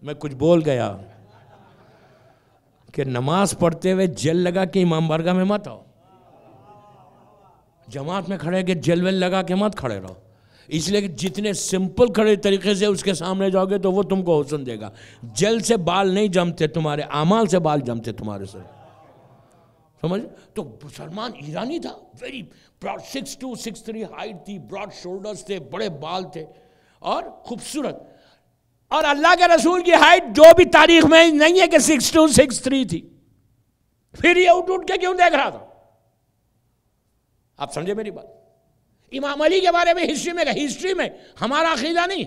میں کچھ بول گیا کہ نماز پڑھتے ہوئے جیل لگا کے امام بارگاہ میں مت آؤ، جماعت میں کھڑے کے جیل ویل لگا کے مت کھڑے رہو. اس لیے کہ جتنے سمپل کھڑے طریقے سے اس کے سامنے جاؤ گے تو وہ تم کو حسن دے گا. جیل سے بال نہیں جمتے تمہارے، اعمال سے بال جمتے تمہارے سے، سمجھ. تو سلمان ایرانی تھا، ویری براڈ، 6'2", 6'3" ہائٹ تھی، براڈ شولڈرز تھے، بڑے بال تھے اور خوبصورت. اور اللہ کے رسول کی ہائٹ جو بھی تاریخ میں نہیں ہے کہ 6'2", 6'3" تھی. پھر یہ اٹھ کے کیوں دیکھ رہا تھا؟ آپ سمجھے میری بات؟ امام علی کے بارے میں ہسٹری میں ہمارا عقیدہ نہیں.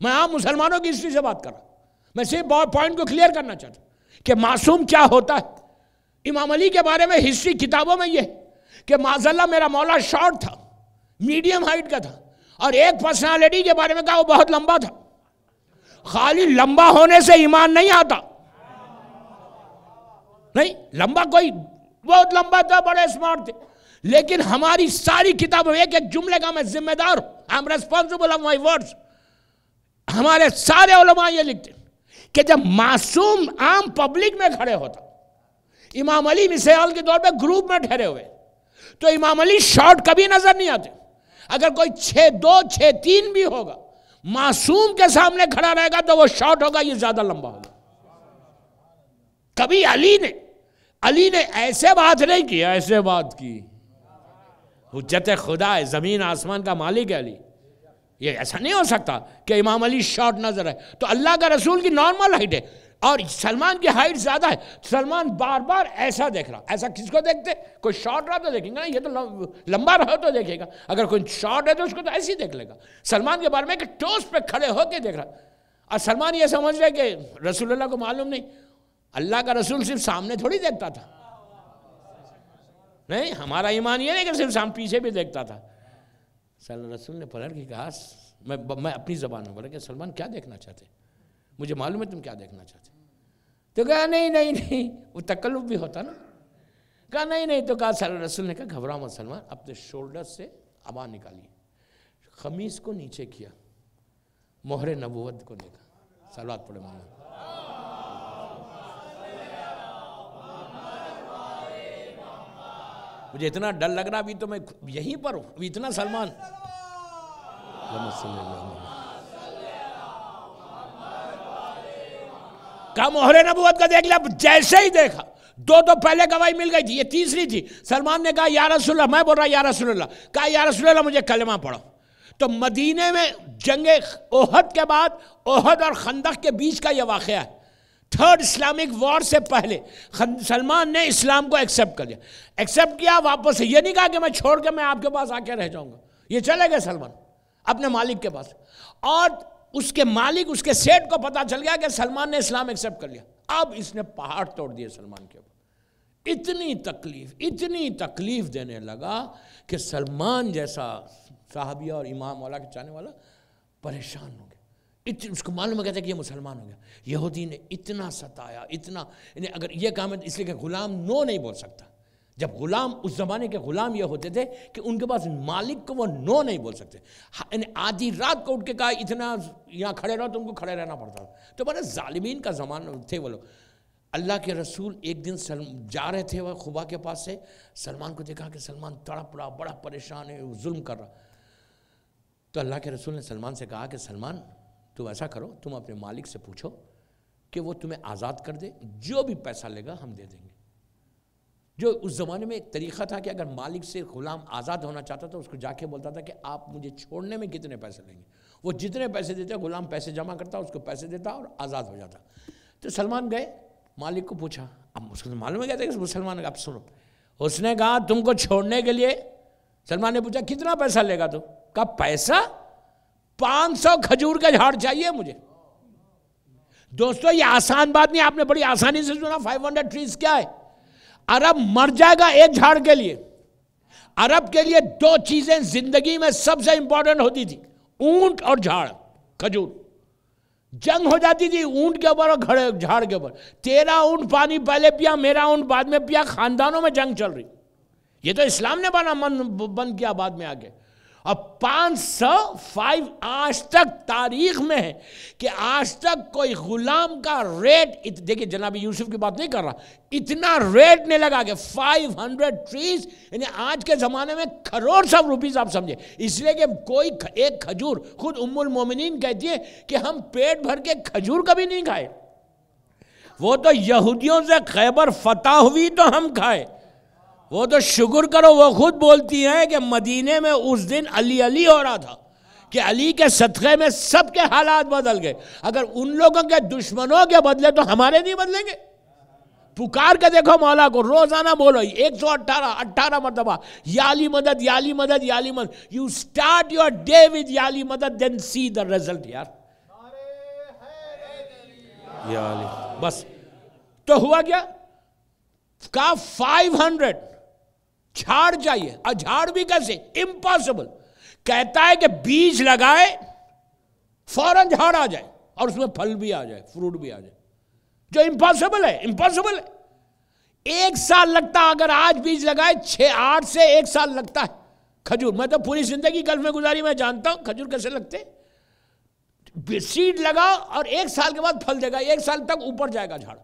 میں عام مسلمانوں کی ہسٹری سے بات کر رہا ہوں. میں صرف پوائنٹ کو کلیئر کرنا چاہتا ہوں کہ معصوم کیا ہوتا ہے. امام علی کے بارے میں ہسٹری کتابوں میں یہ کہ معاذاللہ میرا مولا شارٹ تھا، میڈیم ہائٹ کا تھا، اور ایک پرسنالٹی کے بارے میں کہا وہ بہت لمبا تھا. خالی لمبا ہونے سے ایمان نہیں آتا. نہیں، لمبا کوئی بہت لمبا تھا، بڑے اسمارٹ تھے، لیکن ہماری ساری کتابوں میں ایک جملے کا میں ذمہ دار ہوں. I am responsible of my words. ہمارے سارے علماء یہ لکھتے کہ جب معصوم عام پبلک میں کھڑے ہوتا، امام علی مثال کے طور پہ گروپ میں ٹھہرے ہوئے، تو امام علی شارٹ کبھی نظر نہیں آتے. اگر کوئی 6'2", 6'3" بھی ہوگا، معصوم کے سامنے کھڑا رہے گا تو وہ شارٹ ہوگا، یہ زیادہ لمبا ہوگا. کبھی علی نے ایسے بات نہیں کی، ایسے بات کی. حجت خدا ہے، زمین آسمان کا مالک ہے علی. یہ ایسا نہیں ہو سکتا کہ امام علی شارٹ نظر ہے. تو اللہ کا رسول کی نارمل ہائٹ ہے. اور سلمان کی ہائٹ زیادہ ہے، سلمان بار بار ایسا دیکھ رہا. ایسا کس کو دیکھتے؟ کوئی شارٹ رہا تو دیکھیں گے نا، یہ تو لمبا رہا تو دیکھے گا. اگر کوئی شارٹ ہے تو اس کو تو ایسے ہی دیکھ لے گا. سلمان کے بارے میں کہ ٹوس پہ کھڑے ہو کے دیکھ رہا. اور سلمان یہ سمجھ رہے کہ رسول اللہ کو معلوم نہیں، اللہ کا رسول صرف سامنے تھوڑی دیکھتا تھا. نہیں، ہمارا ایمان یہ نہیں کہ صرف سامنے پیچھے بھی دیکھتا تھا. رسول نے پلٹ کے کہا، میں اپنی زبان میں بولا کہ سلمان کیا دیکھنا چاہتے؟ مجھے معلوم ہے تم کیا دیکھنا چاہتے. تو کہا نہیں، وہ تکلف بھی ہوتا نا. کہا نہیں. تو کہا رسول نے کہا گھبراؤ مت سلمان، اپنے شولڈر سے ابا نکالیے، خمیس کو نیچے کیا، مہر نبوت کو دیکھا. صلوات پڑھے محمد. مجھے اتنا ڈر لگ رہا ابھی تو میں یہیں پر ہوں، ابھی اتنا سلمان. کہا مہر نبوت کا دیکھ لیا. جیسے ہی دیکھا، دو پہلے گواہی مل گئی تھی، یہ تیسری تھی. سلمان نے کہا یا رسول اللہ، میں بول رہا یا رسول اللہ. کہا یا رسول اللہ مجھے کلمہ پڑھو. تو مدینے میں جنگ احد کے بعد، احد اور خندق کے بیچ کا یہ واقعہ ہے. تھرڈ اسلامک وار سے پہلے سلمان نے اسلام کو ایکسیپٹ کر لیا. ایکسیپٹ کیا واپس. یہ نہیں کہا کہ میں چھوڑ کے میں آپ کے پاس آ کے رہ جاؤں گا. یہ چلے گئے سلمان اپنے مالک کے پاس. اور اس کے مالک، اس کے سیٹ کو پتا چل گیا کہ سلمان نے اسلام ایکسیپٹ کر لیا. اب اس نے پہاڑ توڑ دیے سلمان کے اوپر. اتنی تکلیف دینے لگا کہ سلمان جیسا صحابیہ اور امام مولا کے چاہنے والا پریشان ہو گیا. اس کو معلوم ہو گیا تھا کہ یہ مسلمان ہو گیا. یہودی نے اتنا ستایا، اتنا. اگر یہ کام ہے اس لیے کہ غلام نو نہیں بول سکتا. جب غلام، اس زمانے کے غلام یہ ہوتے تھے کہ ان کے پاس مالک کو وہ نو نہیں بول سکتے. آدھی رات کو اٹھ کے کہا اتنا یہاں کھڑے رہو، تم کو کھڑے رہنا پڑتا تھا. تو بڑے ظالمین کا زمانہ تھے وہ لوگ. اللہ کے رسول ایک دن جا رہے تھے وہ خبا کے پاس سے. سلمان کو دیکھا کہ سلمان تڑپ رہا، بڑا پریشان ہے، ظلم کر رہا. تو اللہ کے رسول نے سلمان سے کہا کہ سلمان تم ایسا کرو، تم اپنے مالک سے پوچھو کہ وہ تمہیں آزاد کر دے، جو بھی پیسہ لے گا ہم دے دیں گے. جو اس زمانے میں ایک طریقہ تھا کہ اگر مالک سے غلام آزاد ہونا چاہتا تھا اس کو جا کے بولتا تھا کہ آپ مجھے چھوڑنے میں کتنے پیسے لیں گے. وہ جتنے پیسے دیتے غلام پیسے جمع کرتا، اس کو پیسے دیتا اور آزاد ہو جاتا. تو سلمان گئے، مالک کو پوچھا. اب اس کو معلوم ہے کہ مسلمان کا. اب سنو، اس نے کہا تم کو چھوڑنے کے لیے. سلمان نے پوچھا کتنا پیسہ لے گا تو؟ کہا پیسہ 500 کھجور کا جھاڑ چاہیے مجھے. دوستو یہ آسان بات نہیں، آپ نے بڑی آسانی سے سنا. 500 ٹریز کیا ہے؟ عرب مر جائے گا ایک جھاڑ کے لیے. عرب کے لیے 2 چیزیں زندگی میں سب سے امپورٹنٹ ہوتی تھی، اونٹ اور جھاڑ، کھجور. جنگ ہو جاتی تھی اونٹ کے اوپر اور جھاڑ کے اوپر. تیرا اونٹ پانی پہلے پیا، میرا اونٹ بعد میں پیا، خاندانوں میں جنگ چل رہی. یہ تو اسلام نے بند کیا بعد میں آگے. اور 505 آج تک تاریخ میں ہے کہ آج تک کوئی غلام کا ریٹ، دیکھیں جناب یوسف کی بات نہیں کر رہا، اتنا ریٹ نہیں لگا کہ 500 ٹریز، یعنی آج کے زمانے میں کروڑ سب روپیز آپ سمجھے. اس لیے کہ کوئی ایک کھجور، خود ام المومنین کہتی ہے کہ ہم پیٹ بھر کے کھجور کبھی نہیں کھائے. وہ تو یہودیوں سے خیبر فتح ہوئی تو ہم کھائے. وہ تو شکر کرو، وہ خود بولتی ہیں کہ مدینے میں اس دن علی ہو رہا تھا کہ علی کے صدقے میں سب کے حالات بدل گئے. اگر ان لوگوں کے دشمنوں کے بدلے تو ہمارے نہیں بدلیں گے. پکار کے دیکھو مولا کو، روزانہ بولو 118 مرتبہ یا علی مدد، یا علی مدد، یا علی مدد. You start your day with یا علی مدد، دین سی دا رزلٹ. یار یا علی بس. تو ہوا کیا؟ کہا 500 جھاڑ چاہیے. اور جھاڑ بھی کیسے؟ امپاسبل. کہتا ہے کہ بیج لگائے فوراً جھاڑ آ جائے اور اس میں پھل بھی آ جائے، فروٹ بھی آ جائے، جو امپاسبل ہے. امپاسبل ہے. 1 سال لگتا اگر آج بیج لگائے، 8 سے 1 سال لگتا ہے کھجور. میں تو پوری زندگی گلف میں گزاری، میں جانتا ہوں کھجور کیسے لگتے. سیڈ لگا اور 1 سال کے بعد پھل دے گا، 1 سال تک اوپر جائے گا جھاڑ.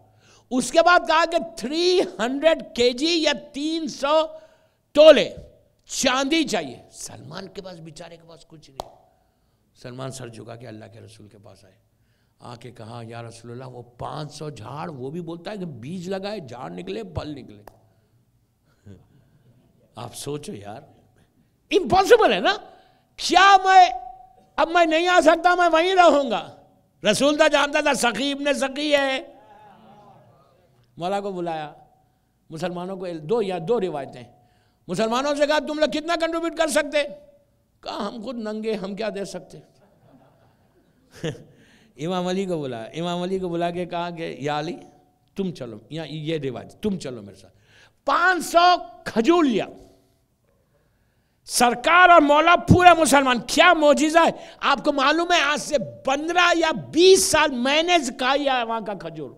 اس کے بعد کہا کہ 300 kg یا 300 تولے چاندی چاہیے. سلمان کے پاس بیچارے کے پاس کچھ نہیں. سلمان سر جھکا کے اللہ کے رسول کے پاس آئے. آ کے کہا یا رسول اللہ وہ 500 جھاڑ، وہ بھی بولتا ہے کہ بیج لگائے جھاڑ نکلے پھل نکلے. آپ سوچو یار، امپاسبل ہے نا. کیا میں نہیں آ سکتا، میں وہیں رہوں گا. رسول تو جانتا تھا سقی ابن سقی ہے، مولا کو بلایا، مسلمانوں کو دو روایتیں، مسلمانوں سے کہا تم لوگ کتنا کنٹریبیوٹ کر سکتے؟ کہا ہم خود ننگے، ہم کیا دے سکتے؟ امام علی کو بلایا، امام علی کو بلا کے کہا کہ یا علی تم چلو، یہ روایت، تم چلو میرے ساتھ۔ 500 کھجور لیا، سرکار اور مولا پورے مسلمان، کیا معجزہ ہے! آپ کو معلوم ہے آج سے 15 یا 20 سال میں نے کھایا ہے وہاں کا کھجور،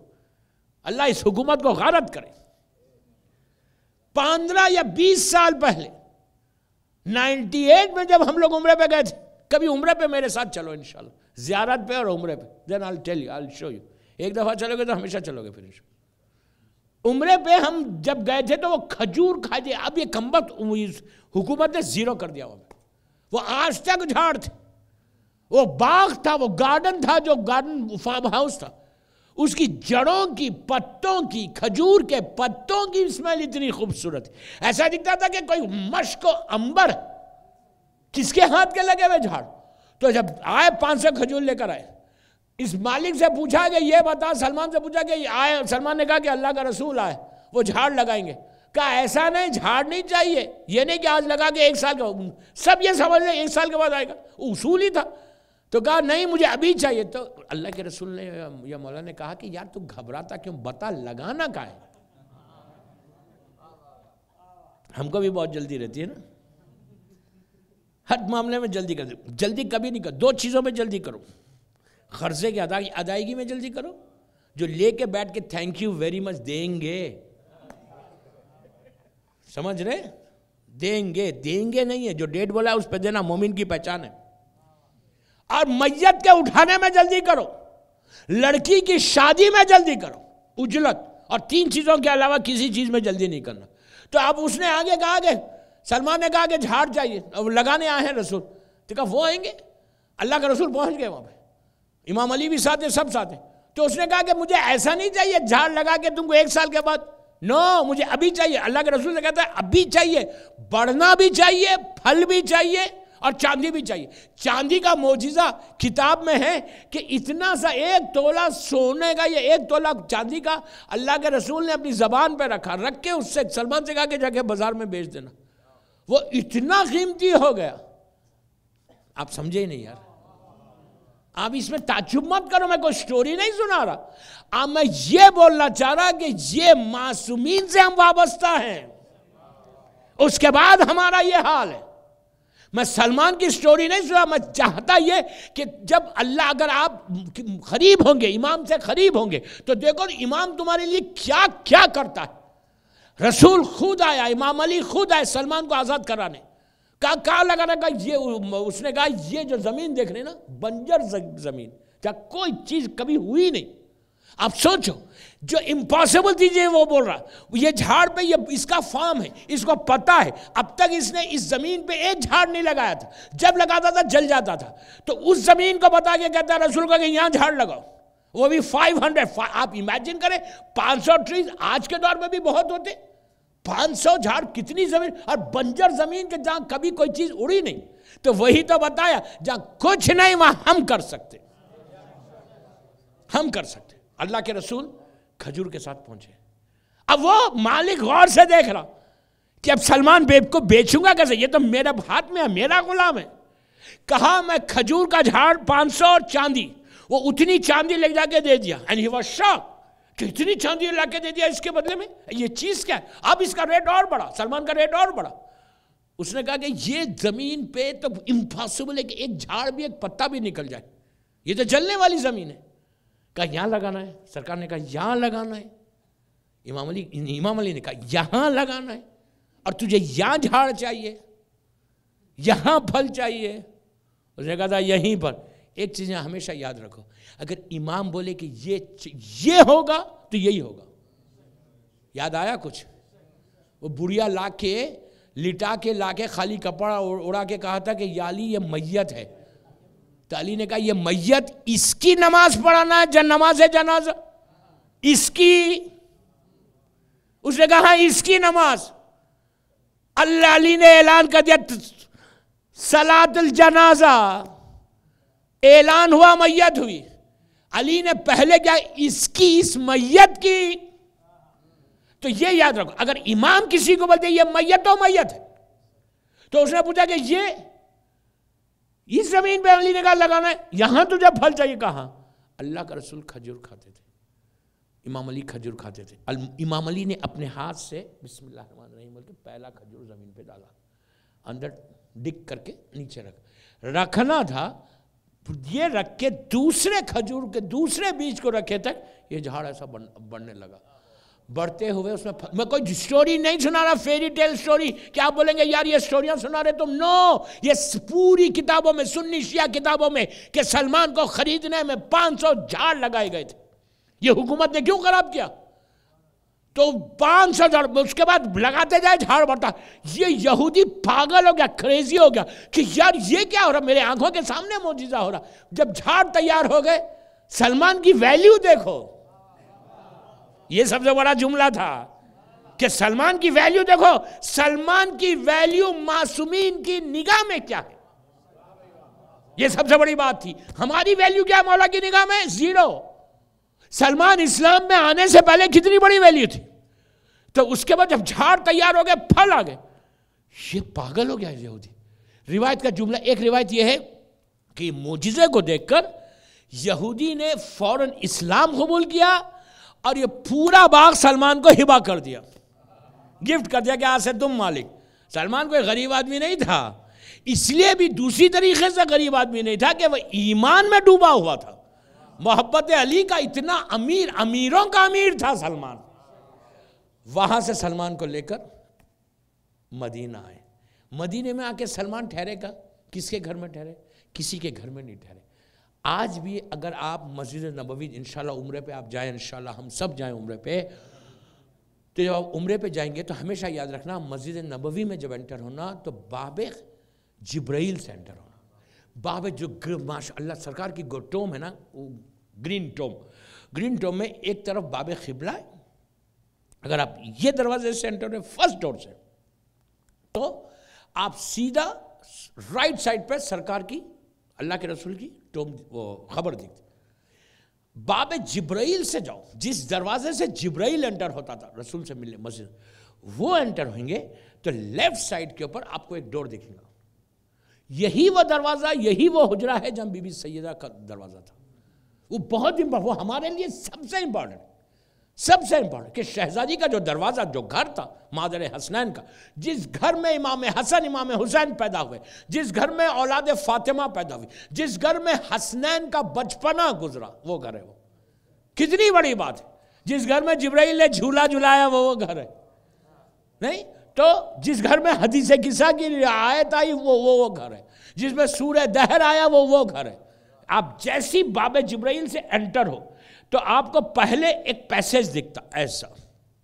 اللہ اس حکومت کو غارت کرے۔ 15 یا 20 سال پہلے 98 میں جب ہم لوگ عمرے پہ گئے تھے، کبھی عمرے پہ میرے ساتھ چلو انشاءاللہ، زیارت پہ اور عمرے پہ، then I'll tell you, I'll show you۔ ایک دفعہ چلو گے تو ہمیشہ چلو گے پھر انشاءاللہ۔ عمرے پہ ہم جب گئے تھے تو وہ کھجور کھائے تھے، اب یہ کمبخت حکومت نے زیرو کر دیا وہ آج تک جھاڑ تھے، وہ باغ تھا، وہ گارڈن تھا، جو گارڈن فارم ہاؤس تھا، اس کی جڑوں کی، پتوں کی، کھجور کے پتوں کی اسمیل اتنی خوبصورت، ایسا دکھتا تھا کہ کوئی مشک و عنبر، کس کے ہاتھ کے لگے ہوئے جھاڑ۔ تو جب آئے 500 کھجور لے کر آئے، اس مالک سے پوچھا کہ یہ بتا، سلمان سے پوچھا کہ آئے، سلمان نے کہا کہ اللہ کا رسول آئے، وہ جھاڑ لگائیں گے۔ کہا ایسا نہیں، جھاڑ نہیں چاہیے، یہ نہیں کہ آج لگا کے 1 سال کا، سب یہ سمجھ لیں 1 سال کے بعد آئے گا، اصول ہی تھا۔ تو کہا نہیں مجھے ابھی چاہیے۔ تو اللہ کے رسول نے یا مولا نے کہا کہ یار تو گھبراتا کیوں، بتا لگانا کا ہے۔ ہم کو بھی بہت جلدی رہتی ہے نا، ہر معاملے میں جلدی کر دو، جلدی کبھی نہیں کرو، 2 چیزوں میں جلدی کرو، قرضے کی ادائیگی میں جلدی کرو، جو لے کے بیٹھ کے تھینک یو ویری مچ دیں گے، سمجھ رہے، دیں گے نہیں ہے، جو ڈیٹ بولا ہے اس پہ دینا مومن کی پہچان ہے۔ اور میت کے اٹھانے میں جلدی کرو، لڑکی کی شادی میں جلدی کرو، اجلت، اور 3 چیزوں کے علاوہ کسی چیز میں جلدی نہیں کرنا۔ تو اب اس نے آگے کہا کہ سلمان نے کہا کہ جھاڑ چاہیے، اب لگانے آئے ہیں رسول، تو کہا وہ آئیں گے، اللہ کا رسول پہنچ گئے وہاں پہ، امام علی بھی ساتھ ہیں، سب ساتھ ہیں۔ تو اس نے کہا کہ مجھے ایسا نہیں چاہیے جھاڑ لگا کے تم کو 1 سال کے بعد، نو مجھے ابھی چاہیے۔ اللہ کے رسول سے کہتا ہے ابھی چاہیے، بڑھنا بھی چاہیے، پھل بھی چاہیے، اور چاندی بھی چاہیے۔ چاندی کا معجزہ کتاب میں ہے کہ اتنا سا 1 تولہ سونے کا یا 1 تولہ چاندی کا اللہ کے رسول نے اپنی زبان پہ رکھا، رکھ کے اس سے سلمان سے کہا کہ جا کے بازار میں بیچ دینا، وہ اتنا قیمتی ہو گیا۔ آپ سمجھے ہی نہیں یار، آپ اس میں تعجب مت کرو، میں کوئی سٹوری نہیں سنا رہا، اب میں یہ بولنا چاہ رہا کہ یہ معصومین سے ہم وابستہ ہیں، اس کے بعد ہمارا یہ حال ہے۔ میں سلمان کی سٹوری نہیں سنا، میں چاہتا یہ کہ جب اللہ، اگر آپ قریب ہوں گے، امام سے قریب ہوں گے، تو دیکھو امام تمہارے لیے کیا کیا کرتا ہے۔ رسول خود آیا، امام علی خود آئے سلمان کو آزاد کرانے، کہا لگانا، کہا یہ، اس نے کہا یہ جو زمین دیکھ رہے نا، بنجر زمین، جہاں کوئی چیز کبھی ہوئی نہیں۔ آپ سوچو، جو امپاسبل چیزیں وہ بول رہا، یہ جھاڑ پہ، یہ اس کا فارم ہے، اس کو پتہ ہے، اب تک اس نے اس زمین پہ 1 جھاڑ نہیں لگایا تھا، جب لگاتا تھا جل جاتا تھا، تو اس زمین کو بتا کے کہتا ہے رسول کو کہ یہاں جھاڑ لگاؤ، وہ بھی 500۔ آپ امیجن کریں 500 ٹریز آج کے دور میں بھی بہت ہوتے، 500 جھاڑ کتنی زمین، اور بنجر زمین کے جہاں کبھی کوئی چیز اڑی نہیں۔ تو وہی تو بتایا جہاں کچھ نہیں وہاں ہم کر سکتے، ہم کر سکتے۔ اللہ کے رسول کھجور کے ساتھ پہنچے، اب وہ مالک غور سے دیکھ رہا کہ اب سلمان کو بیچوں گا کیسے، یہ تو میرے ہاتھ میں ہے، میرا غلام ہے۔ کہا میں کھجور کا جھاڑ 500 اور چاندی، وہ اتنی چاندی لے جا کے دے دیا، and he was shocked کہ اتنی چاندی لا کے دے دیا اس کے بدلے میں، یہ چیز کیا ہے؟ اب اس کا ریٹ اور بڑھا، سلمان کا ریٹ اور بڑھا۔ اس نے کہا کہ یہ زمین پہ تو امپاسبل ہے کہ 1 جھاڑ بھی، 1 پتا بھی نکل جائے، یہ تو جلنے والی زمین ہے۔ کہا یہاں لگانا ہے، سرکار نے کہا یہاں لگانا ہے، امام علی نے کہا یہاں لگانا ہے، اور تجھے یہاں جھاڑ چاہیے، یہاں پھل چاہیے۔ اس نے کہا تھا یہیں پر۔ ایک چیز ہمیشہ یاد رکھو، اگر امام بولے کہ یہ ہوگا تو یہی ہوگا۔ یاد آیا کچھ؟ وہ بڑھیا لا کے لٹا کے لا کے خالی کپڑا اڑا کے کہا تھا کہ یا علی یہ میت ہے، تو علی نے کہا یہ میت، اس کی نماز پڑھانا ہے، نماز جنازہ اس کی۔ اس نے کہا اس کی نماز۔ اللہ علی نے اعلان کر دیا صلاۃ الجنازہ، اعلان ہوا، میت ہوئی۔ علی نے پہلے کیا، اس کی، اس میت کی تو یہ یاد رکھو، اگر امام کسی کو بولتے یہ میت تو میت ہے، تو اس نے پوچھا کہ یہ اس زمین پہ انگلی نکال لگانا ہے، یہاں تو جب پھل چاہیے کہاں؟ اللہ کا رسول کھجور کھاتے تھے، امام علی کھجور کھاتے تھے، امام علی نے اپنے ہاتھ سے بسم اللہ الرحمن الرحیم بول کے پہلا کھجور زمین پہ ڈالا، اندر ڈگ کر کے نیچے رکھنا تھا، یہ رکھ کے دوسرے کھجور کے دوسرے بیج کو رکھے تک یہ جھاڑ ایسا بڑھنے لگا، بڑھتے ہوئے اس میں کوئی سٹوری نہیں سنا رہا، فیری ٹیل سٹوری کہ آپ بولیں گے یار یہ سٹوریاں سنا رہے تم، نو، یہ پوری کتابوں میں، سنی شیعہ کتابوں میں کہ سلمان کو خریدنے میں 500 جھاڑ لگائے گئے تھے، یہ حکومت نے کیوں خراب کیا؟ تو 500 جھاڑ، اس کے بعد لگاتے جائے جھاڑ بڑھتا، یہ یہودی پاگل ہو گیا، کریزی ہو گیا کہ یار یہ کیا ہو رہا، میرے آنکھوں کے سامنے معجزہ ہو رہا، جب جھاڑ تیار ہو گئے، سلمان کی ویلیو دیکھو، یہ سب سے بڑا جملہ تھا کہ سلمان کی ویلیو دیکھو، سلمان کی ویلیو معصومین کی نگاہ میں کیا ہے، یہ سب سے بڑی بات تھی، ہماری ویلیو کیا ہے مولا کی نگاہ میں؟ زیرو۔ سلمان اسلام میں آنے سے پہلے کتنی بڑی ویلیو تھی، تو اس کے بعد جب جھاڑ تیار ہو گئے، پھل آ گئے، یہ پاگل ہو گیا ہے یہودی۔ روایت کا جملہ، ایک روایت یہ ہے کہ معجزے کو دیکھ کر یہودی نے فوراً اسلام قبول کیا اور یہ پورا باغ سلمان کو ہبہ کر دیا، گفٹ کر دیا کہ آج سے تم مالک۔ سلمان کوئی غریب آدمی نہیں تھا، اس لیے بھی دوسری طریقے سے غریب آدمی نہیں تھا کہ وہ ایمان میں ڈوبا ہوا تھا، محبت علی کا اتنا امیر، امیروں کا امیر تھا سلمان۔ وہاں سے سلمان کو لے کر مدینہ آئے، مدینے میں آ کے سلمان ٹھہرے گا، کس کے گھر میں ٹھہرے؟ کسی کے گھر میں نہیں ٹھہرے۔ آج بھی اگر آپ مسجد نبوی انشاءاللہ عمرے پہ آپ جائیں، انشاءاللہ ہم سب جائیں عمرے پہ، تو جب آپ عمرے پہ جائیں گے تو ہمیشہ یاد رکھنا مسجد نبوی میں جب انٹر ہونا تو باب جبرائیل سے انٹر ہونا، باب جو ماشاء اللہ سرکار کی ٹوم ہے نا، گرین ٹوم میں ایک طرف باب قبلہ ہے، اگر آپ یہ دروازے سے انٹر ہوئے فرسٹ ڈور سے تو آپ سیدھا رائٹ سائڈ پہ سرکار کی، اللہ کے رسول کی وہ خبر دیکھتے، باب جبرائیل سے جاؤ، جس دروازے سے جبرائیل انٹر ہوتا تھا رسول سے ملنے مسجد، وہ انٹر ہوئیں گے تو لیفٹ سائڈ کے اوپر آپ کو ایک ڈور دکھے گا، یہی وہ دروازہ، یہی وہ حجرہ ہے جہاں بی بی سیدہ کا دروازہ تھا، وہ بہت امپورٹنٹ، وہ ہمارے لیے سب سے امپورٹنٹ کہ شہزادی کا جو دروازہ، جو گھر تھا مادر حسنین کا، جس گھر میں امام حسن امام حسین پیدا ہوئے، جس گھر میں اولاد فاطمہ پیدا ہوئی، جس گھر میں حسنین کا بچپنا گزرا، وہ گھر ہے، وہ کتنی بڑی بات ہے، جس گھر میں جبرائیل نے جھولا جھلایا وہ گھر ہے، نہیں تو جس گھر میں حدیث قصہ کی رعایت آئی وہ گھر ہے، جس میں سورہ دہر آیا وہ گھر ہے۔ آپ جیسی باب جبرائیل سے انٹر ہو تو آپ کو پہلے ایک پیسیج دکھتا، ایسا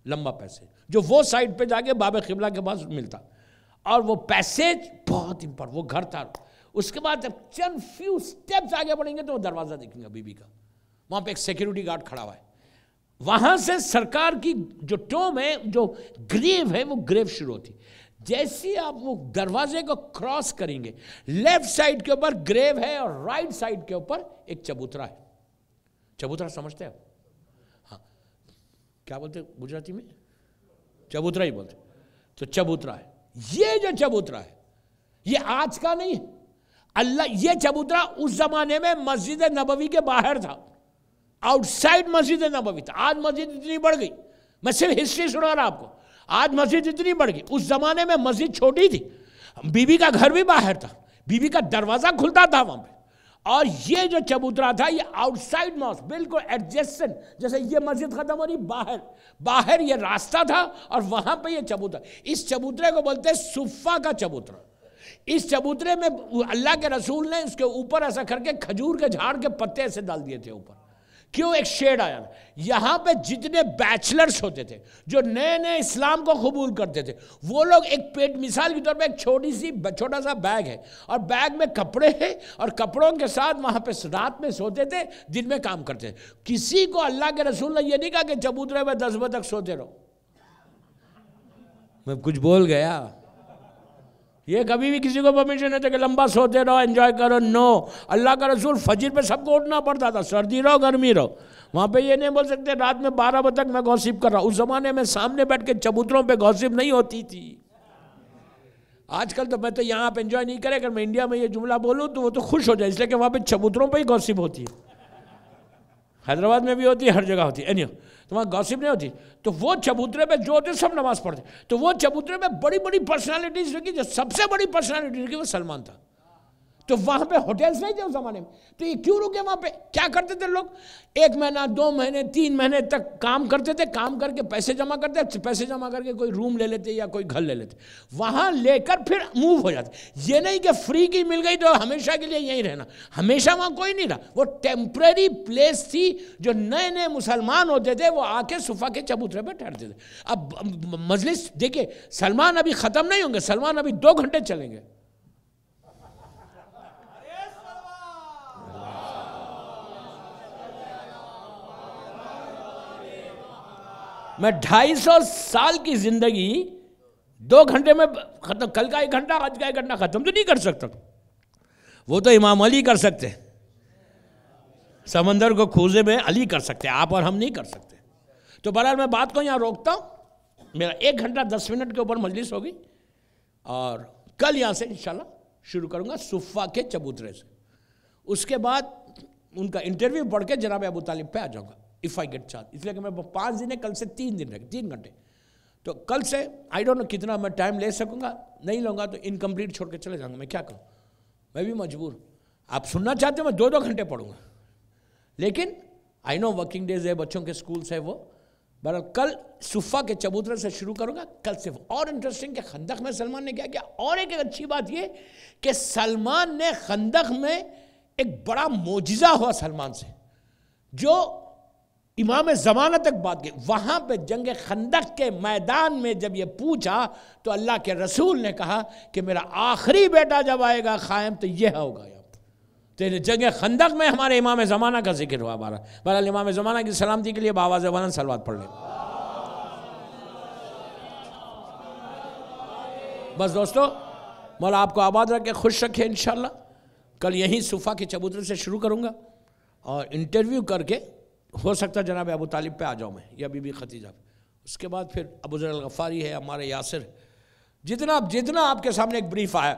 لمبا پیسیج، جو وہ سائڈ پہ جا کے باب قبلہ کے پاس ملتا، اور وہ پیسیج بہت امپورٹنٹ، وہ گھر تھا۔ اس کے بعد جب چند فیو سٹیپس آگے بڑھیں گے تو وہ دروازہ دیکھیں گے بی بی کا، وہاں پہ ایک سیکیورٹی گارڈ کھڑا ہوا ہے، وہاں سے سرکار کی جو ٹوم ہے، جو گریو ہے، وہ گریو شروع ہوتی، جیسے آپ وہ دروازے کو کراس کریں گے، لیفٹ سائڈ کے اوپر گریو ہے اور رائٹ سائڈ کے اوپر ایک چبوترا ہے۔ چبوترا سمجھتے ہیں آپ؟ ہاں، کیا بولتے ہیں گجراتی میں؟ چبوترا ہی بولتے، تو چبوترا ہے، یہ جو چبوترا ہے یہ آج کا نہیں ہے، اللہ، یہ چبوترا اس زمانے میں مسجد نبوی کے باہر تھا، آؤٹ سائڈ مسجد نبوی تھا۔ آج مسجد اتنی بڑھ گئی، میں صرف ہسٹری سنا رہا آپ کو، آج مسجد اتنی بڑھ گئی، اس زمانے میں مسجد چھوٹی تھی، بی بی کا گھر بھی باہر تھا، بی بی کا دروازہ کھلتا تھا وہاں پہ، اور یہ جو چبوترا تھا یہ آؤٹ سائڈ ماسک، بالکل ایڈجسٹنٹ، جیسے یہ مسجد ختم ہو رہی، باہر یہ راستہ تھا اور وہاں پہ یہ چبوترا، اس چبوترے کو بولتے ہیں صفہ کا چبوترا۔ اس چبوترے میں اللہ کے رسول نے اس کے اوپر ایسا کر کے کھجور کے جھاڑ کے پتے ایسے ڈال دیے تھے اوپر، کیوں؟ ایک شیڈ آیا تھا، یہاں پہ جتنے بیچلرز ہوتے تھے جو نئے اسلام کو قبول کرتے تھے، وہ لوگ ایک پیٹ، مثال کے طور پہ ایک چھوٹا سا بیگ ہے اور بیگ میں کپڑے ہیں اور کپڑوں کے ساتھ وہاں پہ رات میں سوتے تھے، دن میں کام کرتے تھے۔ کسی کو اللہ کے رسول نے یہ نہیں کہا کہ چبوترے میں 10 بجے تک سوتے رہو، میں کچھ بول گیا، یہ کبھی بھی کسی کو پرمیشن نہیں تھا کہ لمبا سوتے رہو انجوائے کرو، نو. اللہ کا رسول فجر پہ سب کو اٹھنا پڑتا تھا، سردی رہو گرمی رہو. وہاں پہ یہ نہیں بول سکتے رات میں 12 بجے تک میں گوسپ کر رہا ہوں. اس زمانے میں سامنے بیٹھ کے چبوتروں پہ گوسپ نہیں ہوتی تھی. آج کل تو میں تو یہاں پہ انجوائے نہیں کرے، اگر میں انڈیا میں یہ جملہ بولوں تو وہ تو خوش ہو جائے، اس لیے کہ وہاں پہ چبوتروں پہ ہی گوسپ ہوتی ہے. حیدرآباد میں بھی ہوتی ہے، ہر جگہ ہوتی ہے. تو وہاں گوسپ نہیں ہوتی. تو وہ چبوترے پہ جو ہوتے سب نماز پڑھتے. تو وہ چبوترے میں بڑی بڑی پرسنالٹیز رکھی، جو سب سے بڑی پرسنالٹی رکھی وہ سلمان تھا. تو وہاں پہ ہوٹلز نہیں تھے اس زمانے میں. تو یہ کیوں رکے وہاں پہ؟ کیا کرتے تھے لوگ؟ 1 مہینہ 2 مہینے 3 مہینے تک کام کرتے تھے، کام کر کے پیسے جمع کرتے، پیسے جمع کر کے کوئی روم لے لیتے یا کوئی گھر لے لیتے، وہاں لے کر پھر موو ہو جاتے. یہ نہیں کہ فری کی مل گئی تو ہمیشہ کے لیے یہیں رہنا. ہمیشہ وہاں کوئی نہیں رہا. وہ ٹیمپریری پلیس تھی. جو نئے نئے مسلمان ہوتے تھے وہ آ کے صفا کے چبوترے پہ ٹھہرتے تھے. اب مجلس دیکھیں، سلمان ابھی ختم نہیں ہوں گے، سلمان ابھی 2 گھنٹے چلیں گے. میں 250 سال کی زندگی 2 گھنٹے میں ختم، کل کا 1 گھنٹہ آج کا 1 گھنٹہ ختم تو نہیں کر سکتا. وہ تو امام علی کر سکتے، سمندر کو کوزے میں علی کر سکتے، آپ اور ہم نہیں کر سکتے. تو بہرحال میں بات کو یہاں روکتا ہوں. میرا 1 گھنٹہ 10 منٹ کے اوپر مجلس ہوگی، اور کل یہاں سے انشاءاللہ شروع کروں گا صفا کے چبوترے سے. اس کے بعد ان کا انٹرویو پڑھ کے جناب ابو طالب پہ آ جاؤں گا if I get chance. اس لیے کہ میں 5 دن ہے، کل سے 3 دن رہ گئے، 3 گھنٹے. تو کل سے I don't know کتنا میں ٹائم لے سکوں گا، نہیں لوں گا تو انکمپلیٹ چھوڑ کے چلے جاؤں گا. میں کیا کروں، میں بھی مجبور. آپ سننا چاہتے ہو میں 2 گھنٹے پڑھوں گا، لیکن I know ورکنگ ڈیز ہے، بچوں کے سکولز ہے. وہ بہرحال کل صفا کے چبوترے سے شروع کروں گا کل سے. اور انٹرسٹنگ کہ خندق میں سلمان نے کیا کیا. اور ایک اچھی بات یہ کہ سلمان نے خندق میں ایک بڑا معجزہ ہوا سلمان سے، جو امام زمانہ تک بات کی. وہاں پہ جنگ خندق کے میدان میں جب یہ پوچھا تو اللہ کے رسول نے کہا کہ میرا آخری بیٹا جب آئے گا قائم تو یہ ہوگا. تو جنگ خندق میں ہمارے امام زمانہ کا ذکر ہوا. بہرحال امام زمانہ کی سلامتی کے لیے بآواز بلند صلوات پڑھ لیں. بس دوستو، مولا آپ کو آباد رکھ کے خوش رکھے. انشاءاللہ کل یہیں صفا کے چبوترے سے شروع کروں گا، اور انٹرویو کر کے ہو سکتا جناب ابو طالب پہ آ جاؤں میں، یا بی بی خدیجہ. اس کے بعد پھر ابو ذر الغفاری ہے، ہمارے یاسر. جتنا آپ کے سامنے ایک بریف آیا.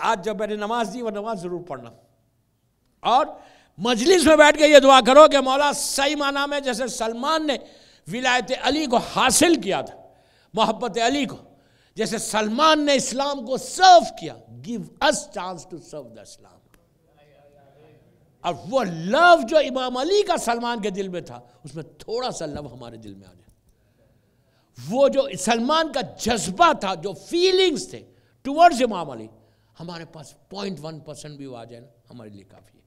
آج جب میں نے نماز دی وہ نماز ضرور پڑھنا، اور مجلس میں بیٹھ کے یہ دعا کرو کہ مولا صحیح معنی میں جیسے سلمان نے ولایت علی کو حاصل کیا تھا، محبت علی کو، جیسے سلمان نے اسلام کو سرو کیا. give us chance to serve the اسلام. اور وہ لو جو امام علی کا سلمان کے دل میں تھا، اس میں تھوڑا سا لو ہمارے دل میں آ جائے. وہ جو سلمان کا جذبہ تھا، جو فیلنگز تھے ٹورڈز امام علی، ہمارے پاس 0.1% بھی وہ آ جائے نا، ہمارے لیے کافی ہے.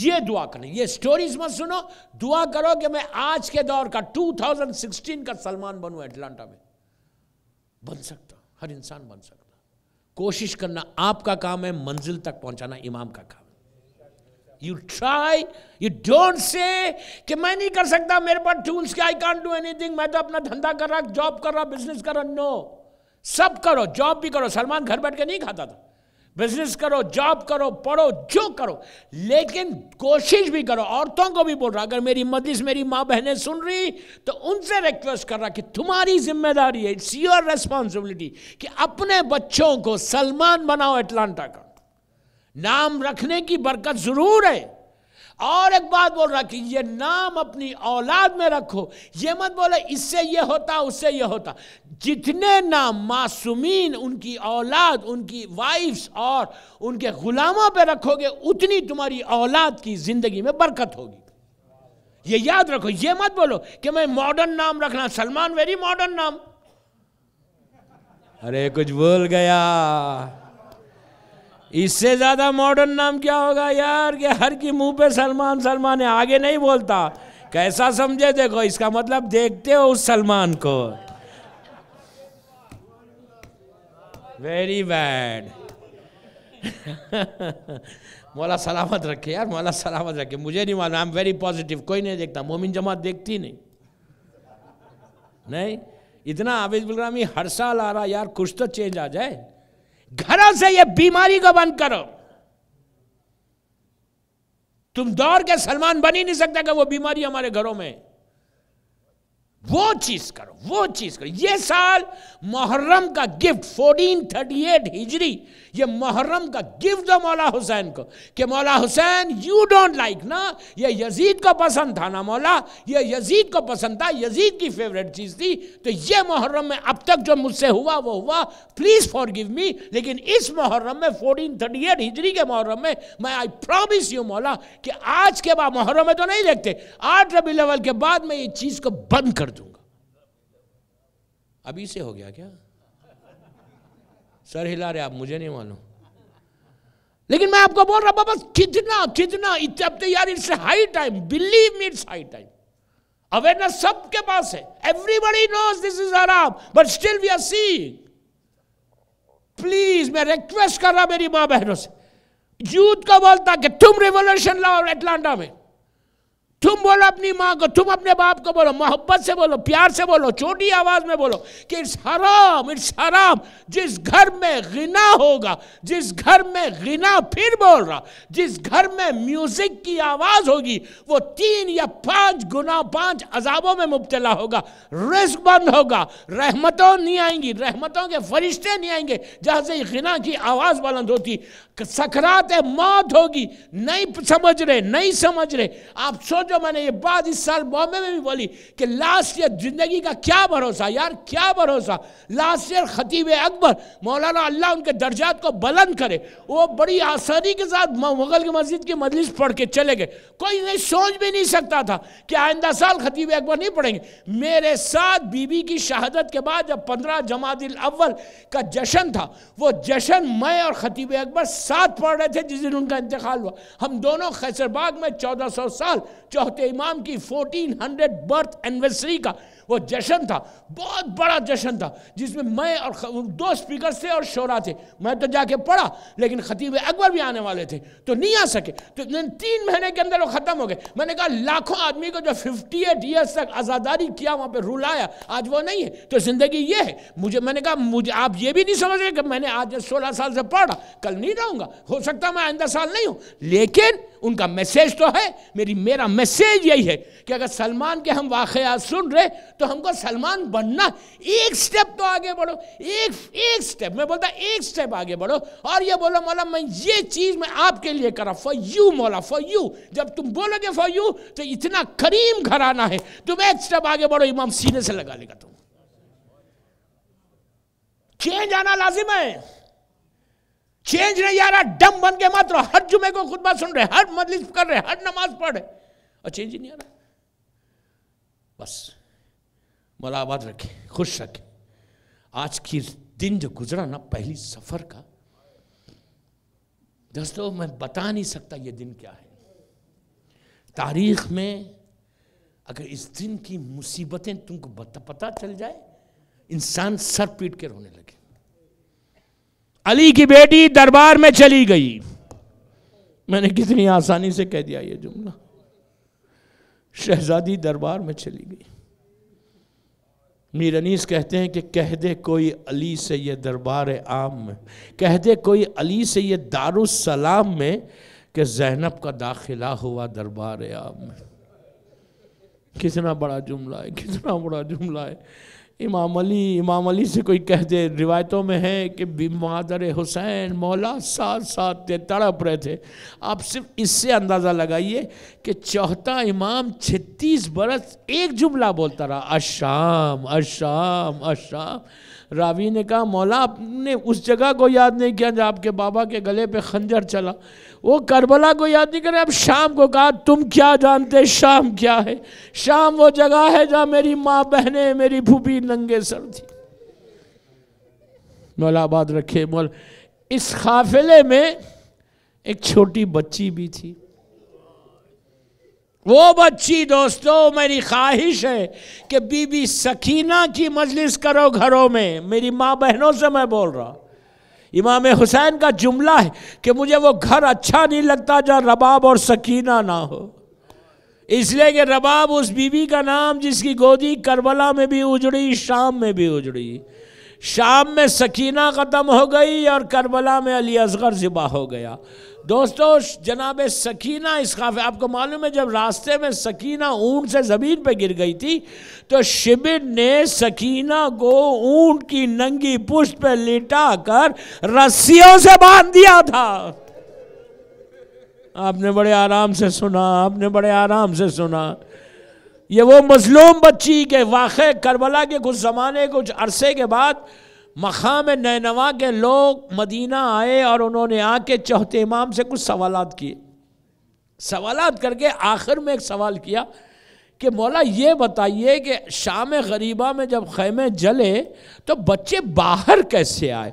یہ دعا کریں. یہ سٹوریز مت سنو، دعا کرو کہ میں آج کے دور کا 2016 کا سلمان بنوں. اٹلانٹا میں بن سکتا، ہر انسان بن سکتا. کوشش کرنا آپ کا کام ہے، منزل تک پہنچانا امام کا کام. You try, you don't say کہ میں نہیں کر سکتا، میرے پاس ٹولز کے I can't do anything، میں تو اپنا دھندا کر رہا، جاب کر رہا، بزنس کر رہا. نو، سب کرو، جاب بھی کرو. سلمان گھر بیٹھ کے نہیں کھاتا تھا. بزنس کرو، جاب کرو، پڑھو، جو کرو، لیکن کوشش بھی کرو. عورتوں کو بھی بول رہا، اگر میری مجلس میری ماں بہنیں سن رہی تو ان سے ریکویسٹ کر رہا کہ تمہاری ذمہ داری ہے، اٹس یور ریسپانسبلٹی کہ اپنے بچوں کو سلمان بناؤ. اٹلانٹا کا نام رکھنے کی برکت ضرور ہے. اور ایک بات بول رہا کہ یہ نام اپنی اولاد میں رکھو. یہ مت بولے اس سے یہ ہوتا، اس سے یہ ہوتا. جتنے نام معصومین، ان کی اولاد، ان کی وائفز اور ان کے غلاموں پہ رکھو گے، اتنی تمہاری اولاد کی زندگی میں برکت ہوگی. یہ یاد رکھو. یہ مت بولو کہ میں ماڈرن نام رکھنا، سلمان ویری ماڈرن نام. ارے کچھ بول گیا. اس سے زیادہ ماڈرن نام کیا ہوگا یار، کہ ہر کی منہ پہ سلمان سلمان ہے، آگے نہیں بولتا. کیسا سمجھے دیکھو، اس کا مطلب دیکھتے ہو اس سلمان کو. Very bad. مولا سلامت رکھے یار، مولا سلامت رکھے. مجھے نہیں معلوم، I'm very positive. کوئی نہیں دیکھتا، مومن جماعت دیکھتی نہیں. اتنا عابد بالرامی ہر سال آ رہا یار، کچھ تو چینج آ جائے. گھروں سے یہ بیماری کو بند کرو. تم دوڑ کے سلمان بن ہی نہیں سکتا کہ وہ بیماری ہمارے گھروں میں. وہ چیز کرو، وہ چیز کرو. یہ سال محرم کا گفٹ 1438 ہجری، یہ محرم کا گفٹ دو مولا حسین کو کہ مولا حسین یو ڈونٹ لائک نا، یہ یزید کو پسند تھا نا مولا، یہ یزید کو پسند تھا، یزید کی فیوریٹ چیز تھی، تو یہ محرم میں اب تک جو مجھ سے ہوا وہ ہوا، پلیز فارگیو می. لیکن اس محرم میں 1438 ہجری کے محرم میں آئی پرامیس یو مولا کہ آج کے بعد، محرم میں تو نہیں دیکھتے، 8 ربیع الاول کے بعد میں یہ چیز کو بند کر دوں گا. ابھی سے ہو گیا کیا؟ سر ہلا رہے آپ، مجھے نہیں معلوم، لیکن میں آپ کو بول رہا بابا کتنا اب تو یار it's high time, believe me it's high time. Awareness سب کے پاس ہے، ایوری نوز دس از حرام but still we are seeing. Please میں ریکویسٹ کر رہا میری ماں بہنوں سے، یوتھ کو بولتا کہ تم ریولوشن لاؤ اٹلانٹا میں، تم بولو اپنی ماں کو، تم اپنے باپ کو بولو، محبت سے بولو، پیار سے بولو، چھوٹی آواز میں بولو کہ اٹس حرام. جس گھر میں غنا ہوگا، جس گھر میں غنا، پھر بول رہا، جس گھر میں میوزک کی آواز ہوگی وہ 3 یا 5 گناہ، 5 عذابوں میں مبتلا ہوگا. رزق بند ہوگا، رحمتوں نہیں آئیں گی، رحمتوں کے فرشتے نہیں آئیں گے جہاں سے غنا کی آواز بلند ہوتی. سکرات موت ہوگی. نہیں سمجھ رہے. آپ سوچو، میں نے یہ بات اس سال بامبے میں بھی بولی کہ لاسٹ ایئر زندگی کا کیا بھروسہ یار، کیا بھروسہ. لاسٹ ایئر خطیب اکبر مولانا، اللہ ان کے درجات کو بلند کرے، وہ بڑی آسانی کے ساتھ مغل کی مسجد کی مجلس پڑھ کے چلے گئے. کوئی نہیں سوچ بھی نہیں سکتا تھا کہ آئندہ سال خطیب اکبر نہیں پڑھیں گے. میرے ساتھ بی بی کی شہادت کے بعد جب 15 جمادی الاول کا جشن تھا، وہ جشن میں اور خطیب اکبر ساتھ پڑھ رہے تھے جس دن ان کا انتقال ہوا. ہم دونوں خیسر باغ میں 1400 سال چوتھے امام کی 1400 برتھ اینیورسری کا وہ جشن تھا، بہت بڑا جشن تھا، جس میں میں اور 2 سپیکرز تھے اور شورا تھے. میں تو جا کے پڑھا، لیکن خطیب اکبر بھی آنے والے تھے تو نہیں آ سکے. تو 3 مہینے کے اندر وہ ختم ہو گئے. میں نے کہا لاکھوں آدمی کو جو 58 ایئرز تک آزاداری کیا، وہاں پہ رول آیا، آج وہ نہیں ہے. تو زندگی یہ ہے. میں نے کہا آپ یہ بھی نہیں سمجھ رہے کہ میں نے آج 16 سال سے پڑھا، کل نہیں رہوں گا، ہو سکتا میں آئندہ سال نہیں ہوں. لیکن ان کا میسیج تو ہے. میرا میسیج یہی ہے کہ اگر سلمان کے ہم واقعات سن رہے تو ہم کو سلمان بننا، ایک سٹیپ تو آگے بڑھو، ایک سٹیپ. میں بولتا ایک سٹیپ آگے بڑھو اور یہ بولو مولا میں یہ چیز میں آپ کے لیے کرا، فار یو مولا، فار یو. جب تم بولو گے فار یو تو اتنا کریم گھرانہ ہے، تم ایک سٹیپ آگے بڑھو، امام سینے سے لگا لے گا. تم چینج آنا لازم ہے. چینج نہیں آ رہا، ڈم بن کے مت رہو. ہر جمعے کو خطبہ سن رہے، ہر مجلس کر رہے، ہر نماز پڑھ رہے اور چینج ہی نہیں آ رہا. بس مولا آباد رکھے، خوش رکھے. آج کی دن جو گزرا نا پہلی سفر کا، دوستو میں بتا نہیں سکتا یہ دن کیا ہے. تاریخ میں اگر اس دن کی مصیبتیں تم کو پتہ چل جائے، انسان سر پیٹ کے رونے لگے. علی کی بیٹی دربار میں چلی گئی. میں نے کتنی آسانی سے کہہ دیا یہ جملہ. شہزادی دربار میں چلی گئی. میر انیس کہتے ہیں کہ کہہ دے کوئی علی سے یہ دربار عام میں، کہہ دے کوئی علی سے یہ دارالسلام میں کہ زینب کا داخلہ ہوا دربار عام میں. کتنا بڑا جملہ ہے، کتنا بڑا جملہ ہے. امام علی سے کوئی کہہ دے، روایتوں میں ہے کہ مادر حسین مولا ساتھ تھے، تڑپ رہے تھے. آپ صرف اس سے اندازہ لگائیے کہ چوتھا امام 36 برس ایک جملہ بولتا رہا، الشام الشام الشام. راوی نے کہا مولا آپ نے اس جگہ کو یاد نہیں کیا جہاں آپ کے بابا کے گلے پہ خنجر چلا، وہ کربلا کو یاد نہیں کرے، اب شام کو کہا. تم کیا جانتے شام کیا ہے؟ شام وہ جگہ ہے جہاں میری ماں بہنیں، میری پھوپھی ننگے سر تھی. مولا آباد رکھے. اس قافلے میں ایک چھوٹی بچی بھی تھی. وہ بچی دوستو میری خواہش ہے کہ بی بی سکینہ کی مجلس کرو گھروں میں. میری ماں بہنوں سے میں بول رہا. امام حسین کا جملہ ہے کہ مجھے وہ گھر اچھا نہیں لگتا جہاں رباب اور سکینہ نہ ہو. اس لیے کہ رباب اس بی بی کا نام جس کی گودی کربلا میں بھی اجڑی، شام میں بھی اجڑی. شام میں سکینہ ختم ہو گئی اور کربلا میں علی اصغر ذبح ہو گیا۔ دوستو جناب سکینہ اس قافلے، آپ کو معلوم ہے جب راستے میں سکینہ اونٹ سے زمین پہ گر گئی تھی تو شبر نے سکینہ کو اونٹ کی ننگی پشت پہ لٹا کر رسیوں سے باندھ دیا تھا۔ آپ نے بڑے آرام سے سنا، آپ نے بڑے آرام سے سنا۔ یہ وہ مظلوم بچی کے واقعے کربلا کے کچھ زمانے کچھ عرصے کے بعد مقام نینوا کے لوگ مدینہ آئے اور انہوں نے آ کے چوتھے امام سے کچھ سوالات کیے۔ سوالات کر کے آخر میں ایک سوال کیا کہ مولا یہ بتائیے کہ شام غریبہ میں جب خیمے جلے تو بچے باہر کیسے آئے؟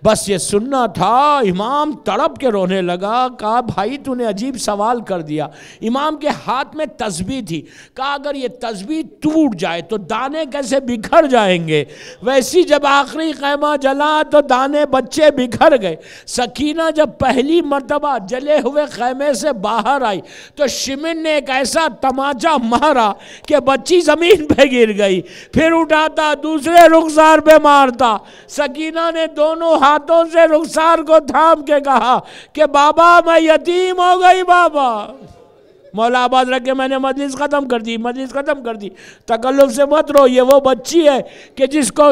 بس یہ سننا تھا۔ امام تڑپ کے رونے لگا، کہا بھائی تو نے عجیب سوال کر دیا۔ امام کے ہاتھ میں تسبیح تھی، کہا اگر یہ تسبیح ٹوٹ جائے تو دانے کیسے بکھر جائیں گے؟ ویسی جب آخری خیمہ جلا تو دانے بچے بکھر گئے۔ سکینہ جب پہلی مرتبہ جلے ہوئے خیمے سے باہر آئی تو شمن نے ایک ایسا تماچا مارا کہ بچی زمین پہ گر گئی، پھر اٹھاتا دوسرے رخسار پہ مارتا۔ سکینہ نے دونوں ہاتھوں سے رخسار کو تھام کے کہا کہ بابا میں یتیم ہو گئی بابا۔ مولا آباد رکھ کے میں نے مجلس ختم کر دی، مجلس ختم کر دی۔ تکلف سے مت رو، یہ وہ بچی ہے کہ جس کو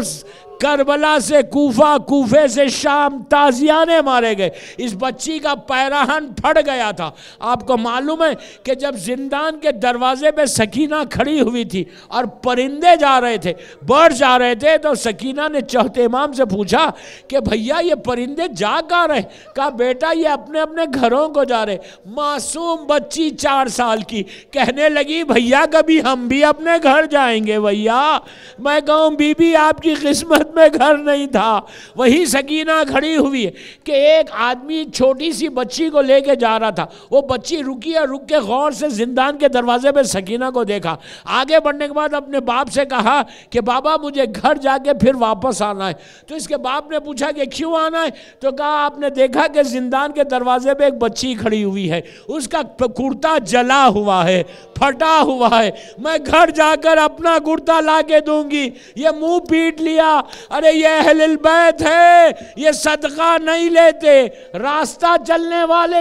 کربلا سے کوفہ، کوفے سے شام تازیانے مارے گئے۔ اس بچی کا پیراہن پھٹ گیا تھا۔ آپ کو معلوم ہے کہ جب زندان کے دروازے پہ سکینہ کھڑی ہوئی تھی اور پرندے جا رہے تھے، برڈ جا رہے تھے، تو سکینہ نے چوتھے امام سے پوچھا کہ بھیا یہ پرندے جا کہاں رہے؟ کہا بیٹا یہ اپنے اپنے گھروں کو جا رہے۔ معصوم بچی 4 سال کی کہنے لگی بھیا کبھی ہم بھی اپنے گھر جائیں گے بھیا۔ میں کہوں بی بی آپ کی قسمت میں گھر نہیں تھا۔ وہی سکینہ کھڑی ہوئی ہے کہ ایک آدمی چھوٹی سی بچی کو لے کے جا رہا تھا، وہ بچی رکی اور رک کے غور سے زندان کے دروازے پہ سکینہ کو دیکھا۔ آگے بڑھنے کے بعد اپنے باپ سے کہا کہ بابا مجھے گھر جا کے پھر واپس آنا ہے۔ تو اس کے باپ نے پوچھا کہ کیوں آنا ہے؟ تو کہا آپ نے دیکھا کہ زندان کے دروازے پہ ایک بچی کھڑی ہوئی ہے، اس کا کرتا جلا ہوا ہے، پھٹا ہوا ہے، میں گھر جا کر اپنا کرتا لا کے دوں گی۔ یہ منہ پیٹ لیا، ارے یہ اہل البیت ہے، یہ صدقہ نہیں لیتے۔ راستہ چلنے والے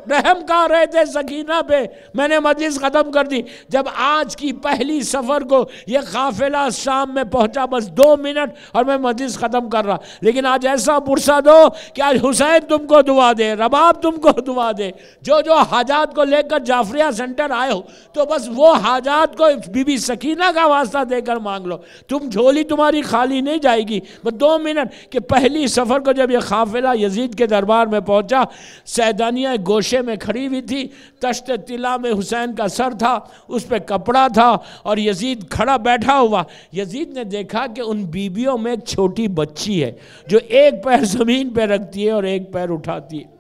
رحم کر رہے تھے سکینہ پہ۔ میں نے مجلس ختم کر دی۔ جب آج کی پہلی سفر کو یہ قافلہ شام میں پہنچا، بس 2 منٹ اور میں مجلس ختم کر رہا، لیکن آج ایسا پرسد ہو کہ آج حسین تم کو دعا دے، رباب تم کو دعا دے۔ جو حاجات کو لے کر جعفریہ سینٹر آئے ہو تو بس وہ حاجات کو بی بی سکینہ کا واسطہ دے کر مانگ لو، تم جھولی تمہاری خالی نہیں جائے گی۔ بس 2 منٹ کہ پہلی سفر کو جب یہ قافلہ یزید کے دربار میں پہنچا، سیدانیہ گوشے میں کھڑی ہوئی تھی، تشت طلا میں حسین کا سر تھا، اس پہ کپڑا تھا اور یزید کھڑا بیٹھا ہوا۔ یزید نے دیکھا کہ ان بیبیوں میں ایک چھوٹی بچی ہے جو ایک پیر زمین پہ رکھتی ہے اور ایک پیر اٹھاتی ہے۔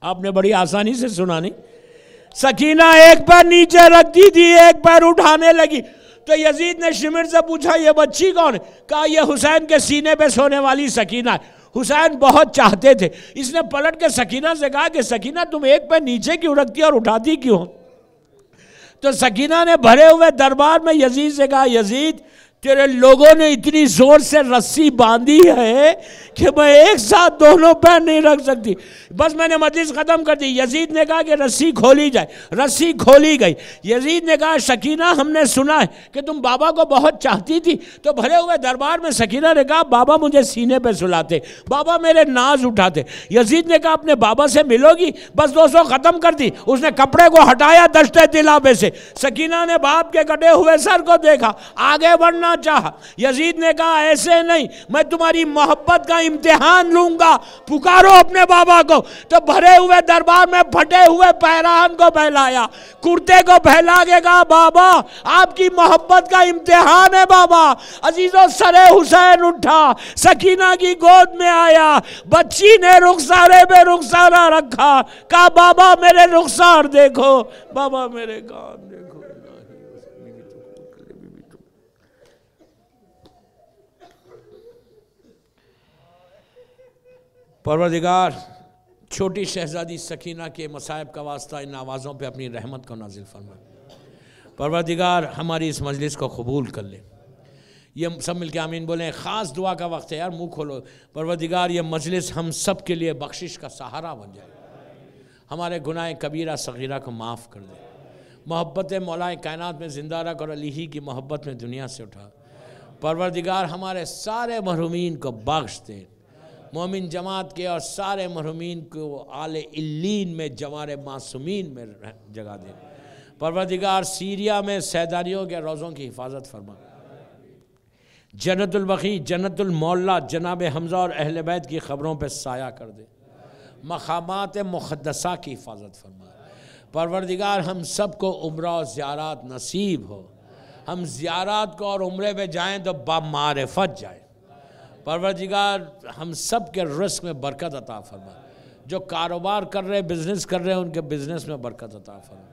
آپ نے بڑی آسانی سے سنا نہیں؟ سکینہ ایک پیر نیچے رکھتی تھی، ایک پیر اٹھانے لگی۔ تو یزید نے شمر سے پوچھا یہ بچی کون ہے؟ کہا یہ حسین کے سینے پہ سونے والی سکینہ ہے۔ حسین بہت چاہتے تھے۔ اس نے پلٹ کے سکینہ سے کہا کہ سکینہ تم ایک پیر نیچے کیوں رکھتی اور اٹھاتی کیوں؟ تو سکینہ نے بھرے ہوئے دربار میں یزید سے کہا یزید تیرے لوگوں نے اتنی زور سے رسی باندھی ہے کہ میں ایک ساتھ دونوں پیر نہیں رکھ سکتی۔ بس میں نے مجلس ختم کر دی۔ یزید نے کہا کہ رسی کھولی جائے، رسی کھولی گئی۔ یزید نے کہا سکینہ ہم نے سنا ہے کہ تم بابا کو بہت چاہتی تھی۔ تو بھرے ہوئے دربار میں سکینہ نے کہا بابا مجھے سینے پہ سلاتے، بابا میرے ناز اٹھاتے۔ یزید نے کہا اپنے بابا سے ملو گی؟ بس 200 ختم کر دی۔ اس نے کپڑے کو ہٹایا دشت طلا پہ سے۔ سکینہ نے باپ کے کٹے ہوئے سر کو دیکھا، آگے بڑھنا چاہا۔ یزید نے کہا ایسے نہیں، میں تمہاری محبت کا امتحان لوں گا، پکارو اپنے بابا کو۔ تو بھرے ہوئے دربار میں پھٹے ہوئے پیراہن کو پھیلایا، کرتے کو پھیلا کے کہا بابا آپ کی محبت کا امتحان ہے بابا۔ عزیزو سر حسین اٹھا، سکینہ کی گود میں آیا، بچی نے رخسارے پہ رخسارہ رکھا، کہا بابا میرے رخسار دیکھو، بابا میرے کان دیکھو۔ پروردگار چھوٹی شہزادی سکینہ کے مصائب کا واسطہ ان آوازوں پہ اپنی رحمت کو نازل فرما۔ پروردگار ہماری اس مجلس کو قبول کر لے۔ یہ سب مل کے آمین بولیں. خاص دعا کا وقت ہے یار, منہ کھولو. پروردگار یہ مجلس ہم سب کے لیے بخشش کا سہارا بن جائے, ہمارے گناہ کبیرہ صغیرہ کو معاف کر دے, محبت مولا کائنات میں زندہ رکھ اور علی ہی کی محبت میں دنیا سے اٹھا. پروردگار ہمارے سارے محرومین کو بخش دے, مومن جماعت کے اور سارے محرومین کو آل علین میں جوار معصومین میں جگہ دے. پروردگار سیریا میں سیدانیوں کے روزوں کی حفاظت فرما, جنت البقیع جنت المعلا جناب حمزہ اور اہل بیت کی خبروں پہ سایہ کر دے, مقامات مقدسہ کی حفاظت فرما. پروردگار ہم سب کو عمرہ و زیارات نصیب ہو, ہم زیارات کو اور عمرے پہ جائیں تو بامعرفت جائیں. پروردگار ہم سب کے رزق میں برکت عطا فرما, جو کاروبار کر رہے بزنس کر رہے ہیں ان کے بزنس میں برکت عطا فرما.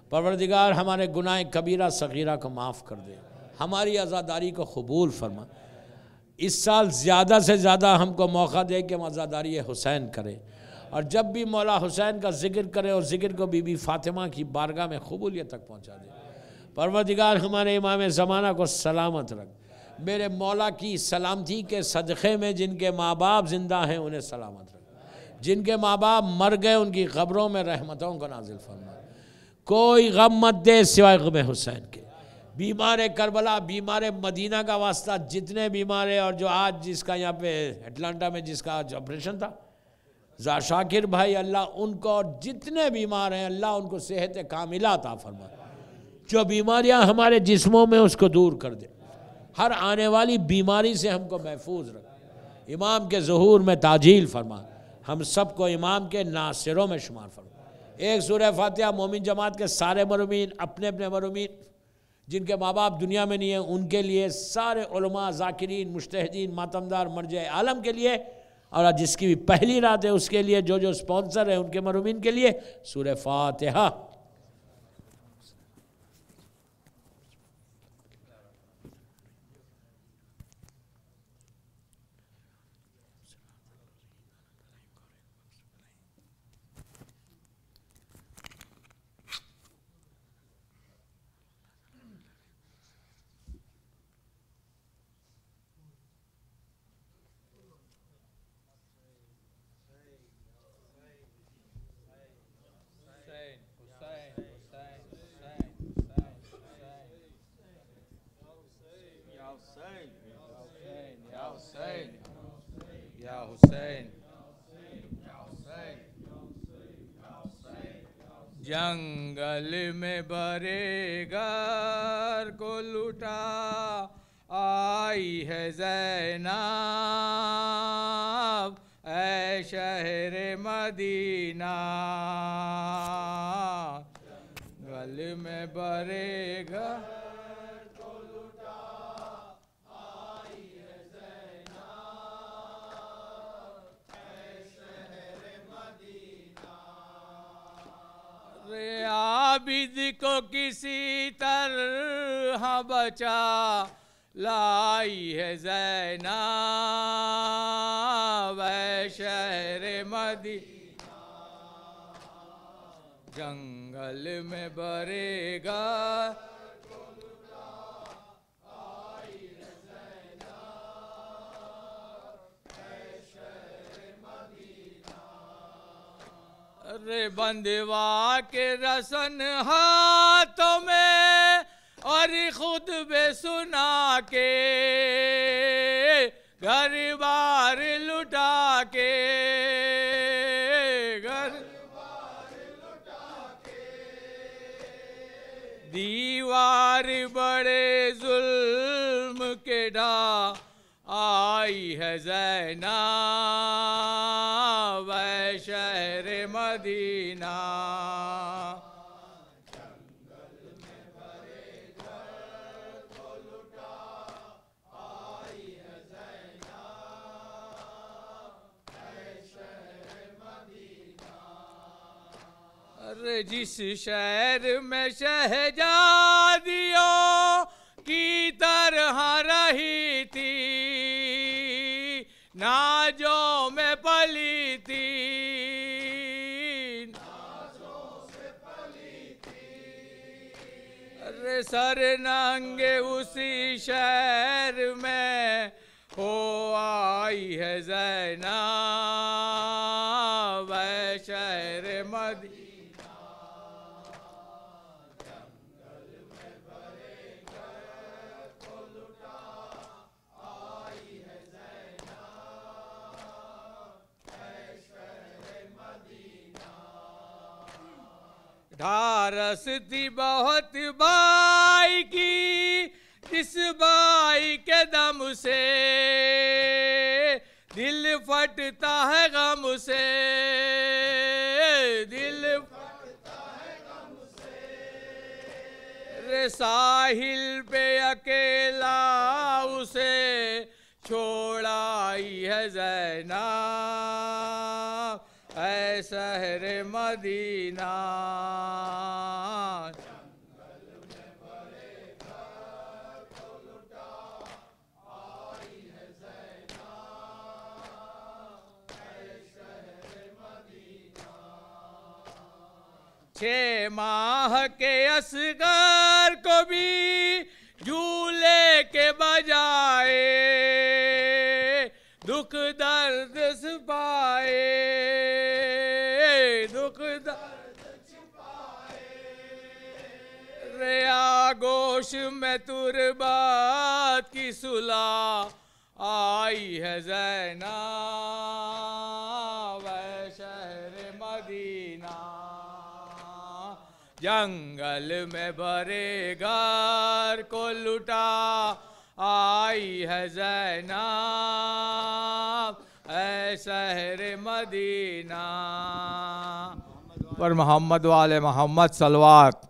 پروردگار ہمارے گناہ کبیرہ صغیرہ کو معاف کر دے, ہماری عزاداری کو قبول فرما. اس سال زیادہ سے زیادہ ہم کو موقع دے کہ ہم عزاداری حسین کریں, اور جب بھی مولا حسین کا ذکر کرے اور ذکر کو بی بی فاطمہ کی بارگاہ میں قبولیت تک پہنچا دے. پروردگار ہمارے امام زمانہ کو سلامت رکھ, میرے مولا کی سلامتی کے صدقے میں جن کے ماں باپ زندہ ہیں انہیں سلامت رکھ, جن کے ماں باپ مر گئے ان کی قبروں میں رحمتوں کو نازل فرما. کوئی غم مت دے سوائے غم حسین کے. بیمار کربلا, بیمار مدینہ کا واسطہ جتنے بیمار ہیں, اور جو آج جس کا یہاں پہ اٹلانٹا میں جس کا آج آپریشن تھا شاکر بھائی, اللہ ان کو اور جتنے بیمار ہیں اللہ ان کو صحت کاملہ عطا فرما. جو بیماریاں ہمارے جسموں میں اس کو دور کر دے, ہر آنے والی بیماری سے ہم کو محفوظ رکھ. امام کے ظہور میں تعجیل فرما, ہم سب کو امام کے ناصروں میں شمار فرما. ایک سورہ فاتحہ مومن جماعت کے سارے مرحومین, اپنے اپنے مرحومین جن کے ماں باپ دنیا میں نہیں ہیں ان کے لیے, سارے علماء ذاکرین مجتہدین ماتمدار مرجع عالم کے لیے, اور جس کی بھی پہلی رات ہے اس کے لیے, جو سپانسر ہیں ان کے مرحومین کے لیے سورہ فاتحہ. جنگل میں برے گھر کو لوٹا آئی ہے زینب, اے شہر مدینہ. جنگل میں برے گھر عابد کو کسی طرح بچا لائی ہے زینب, اے شہر مدینہ. جنگل میں برے گا رے بندوا کے رسن ہاتھوں میں اور خود بے سنا کے گھر بار لٹا کے دیوار بڑے ظلم کے ڈھا آئی ہے زینب, اے شہر مدینہ. جنگل میں برے گھر کو لٹا آئی ہے زینب, اے شہر مدینہ. جس شہر میں شہزادیوں کی طرح رہی تھی, نازوں میں پلی تھی, سر ننگے اسی شہر میں ہو آئی ہے زینب اے شہر مدینہ جنگل میں بھرے گھر کو لٹا آئی ہے زینب اے شہر مدینہ ڈھارس تھی بہت بائی کی جس بائی کے دم سے دل پھٹتا ہے غم سے دل پھٹتا ہے غم سے رے ساحل پہ اکیلا اسے چھوڑ آئی ہے زینب اے شہر مدینہ چھ ماہ کے اصغر کو بھی جھولے کے بجائے دکھ درد چھپائے دکھ درد چھپائے رے آغوش میں تربت کی صلح آئی ہے زینب اے شہر مدینہ جنگل میں بھرے گھر کو لٹا آئی ہے زینب اے شہر مدینہ پر محمد وآل محمد صلوات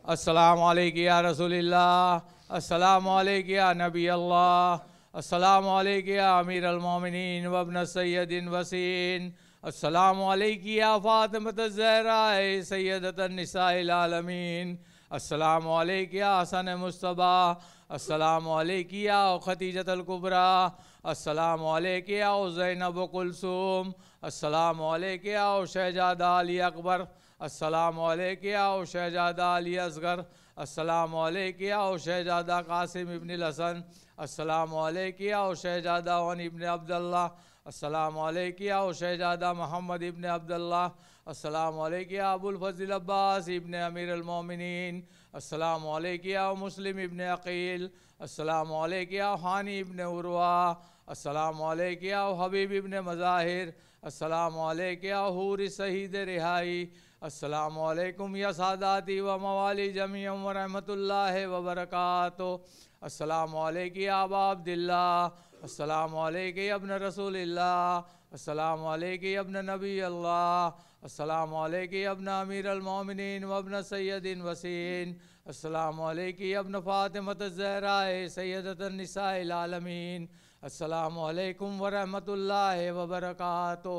السلام علیکم یا رسول اللہ السلام علیکم یا نبی اللہ السلام علیکم یا امیر المومنین وابن سید وسین السلام علیکم یا فاطمۃ الزہراء سیدۃ النساء العالمین السلام علیکم یا حسن مصطفیٰ السلام علیکم یا خدیجۃ الکبریٰ السلام علیکم یا زینب کلثوم السلام علیکم یا شہزادہ علی اکبر السلام علیکم یا شہزادہ علی اصغر السلام علیکم یا شہزادہ قاسم ابن الحسن السلام علیکم یا شہزادہ غنی ابن عبداللہ السلام علیکم یا شہزادہ محمد ابن عبداللہ السلام علیکم یا ابو الفضل عباس ابن امیر المومنین السلام علیکم یا مسلم ابن عقیل السلام علیکم یا حانی ابن عروہ السلام علیکم یا حبیب ابن مظاہر السلام علیکم یا حور شہید رہائی السلام علیکم یا ساداتی و موالی جمیع ورحمۃ اللہ وبرکاتہ السلام علیکم یا ابا عبداللہ السلام علیکم یا ابن رسول اللہ السلام علیکم یا ابن نبی اللہ السلام علیکم یا ابن امیر المومنین و ابن سید وسین السلام علیکم یا ابن فاطمۃ الزہراء سیدۃ النساء العالمین السلام علیکم ورحمۃ اللہ وبرکاتہ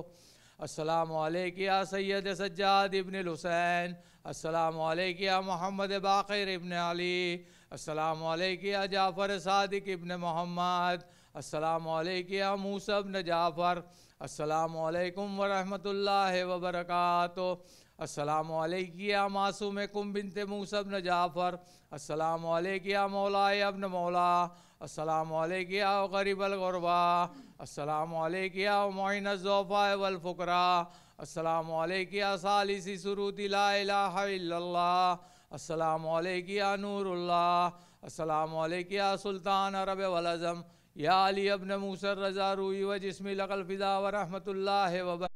السلام علیکم یا سید سجاد ابن الحسین السلام علیکم یا محمد باقر ابن علی السلام علیکم یا جعفر صادق ابن محمد السلام علیکم یا موسیٰ ابن جعفر السلام علیکم ورحمۃ اللہ وبرکاتہ السلام علیکم یا معصوم کم بنت موسیٰ ابن جعفر السلام علیکم یا مولاي ابن مولا السلام علیکم یا غریب الغربا السلام علیکم یا معین الضعفاء والفقراء السلام علیکم یا ثالث سروت لا الہ الا اللہ السلام علیکم یا نور اللہ السلام علیکم یا سلطان عرب والعظم یا علی ابن موسیٰ الرضا روی و جسمی لقل فضا ورحمۃ اللہ وبرکاتہ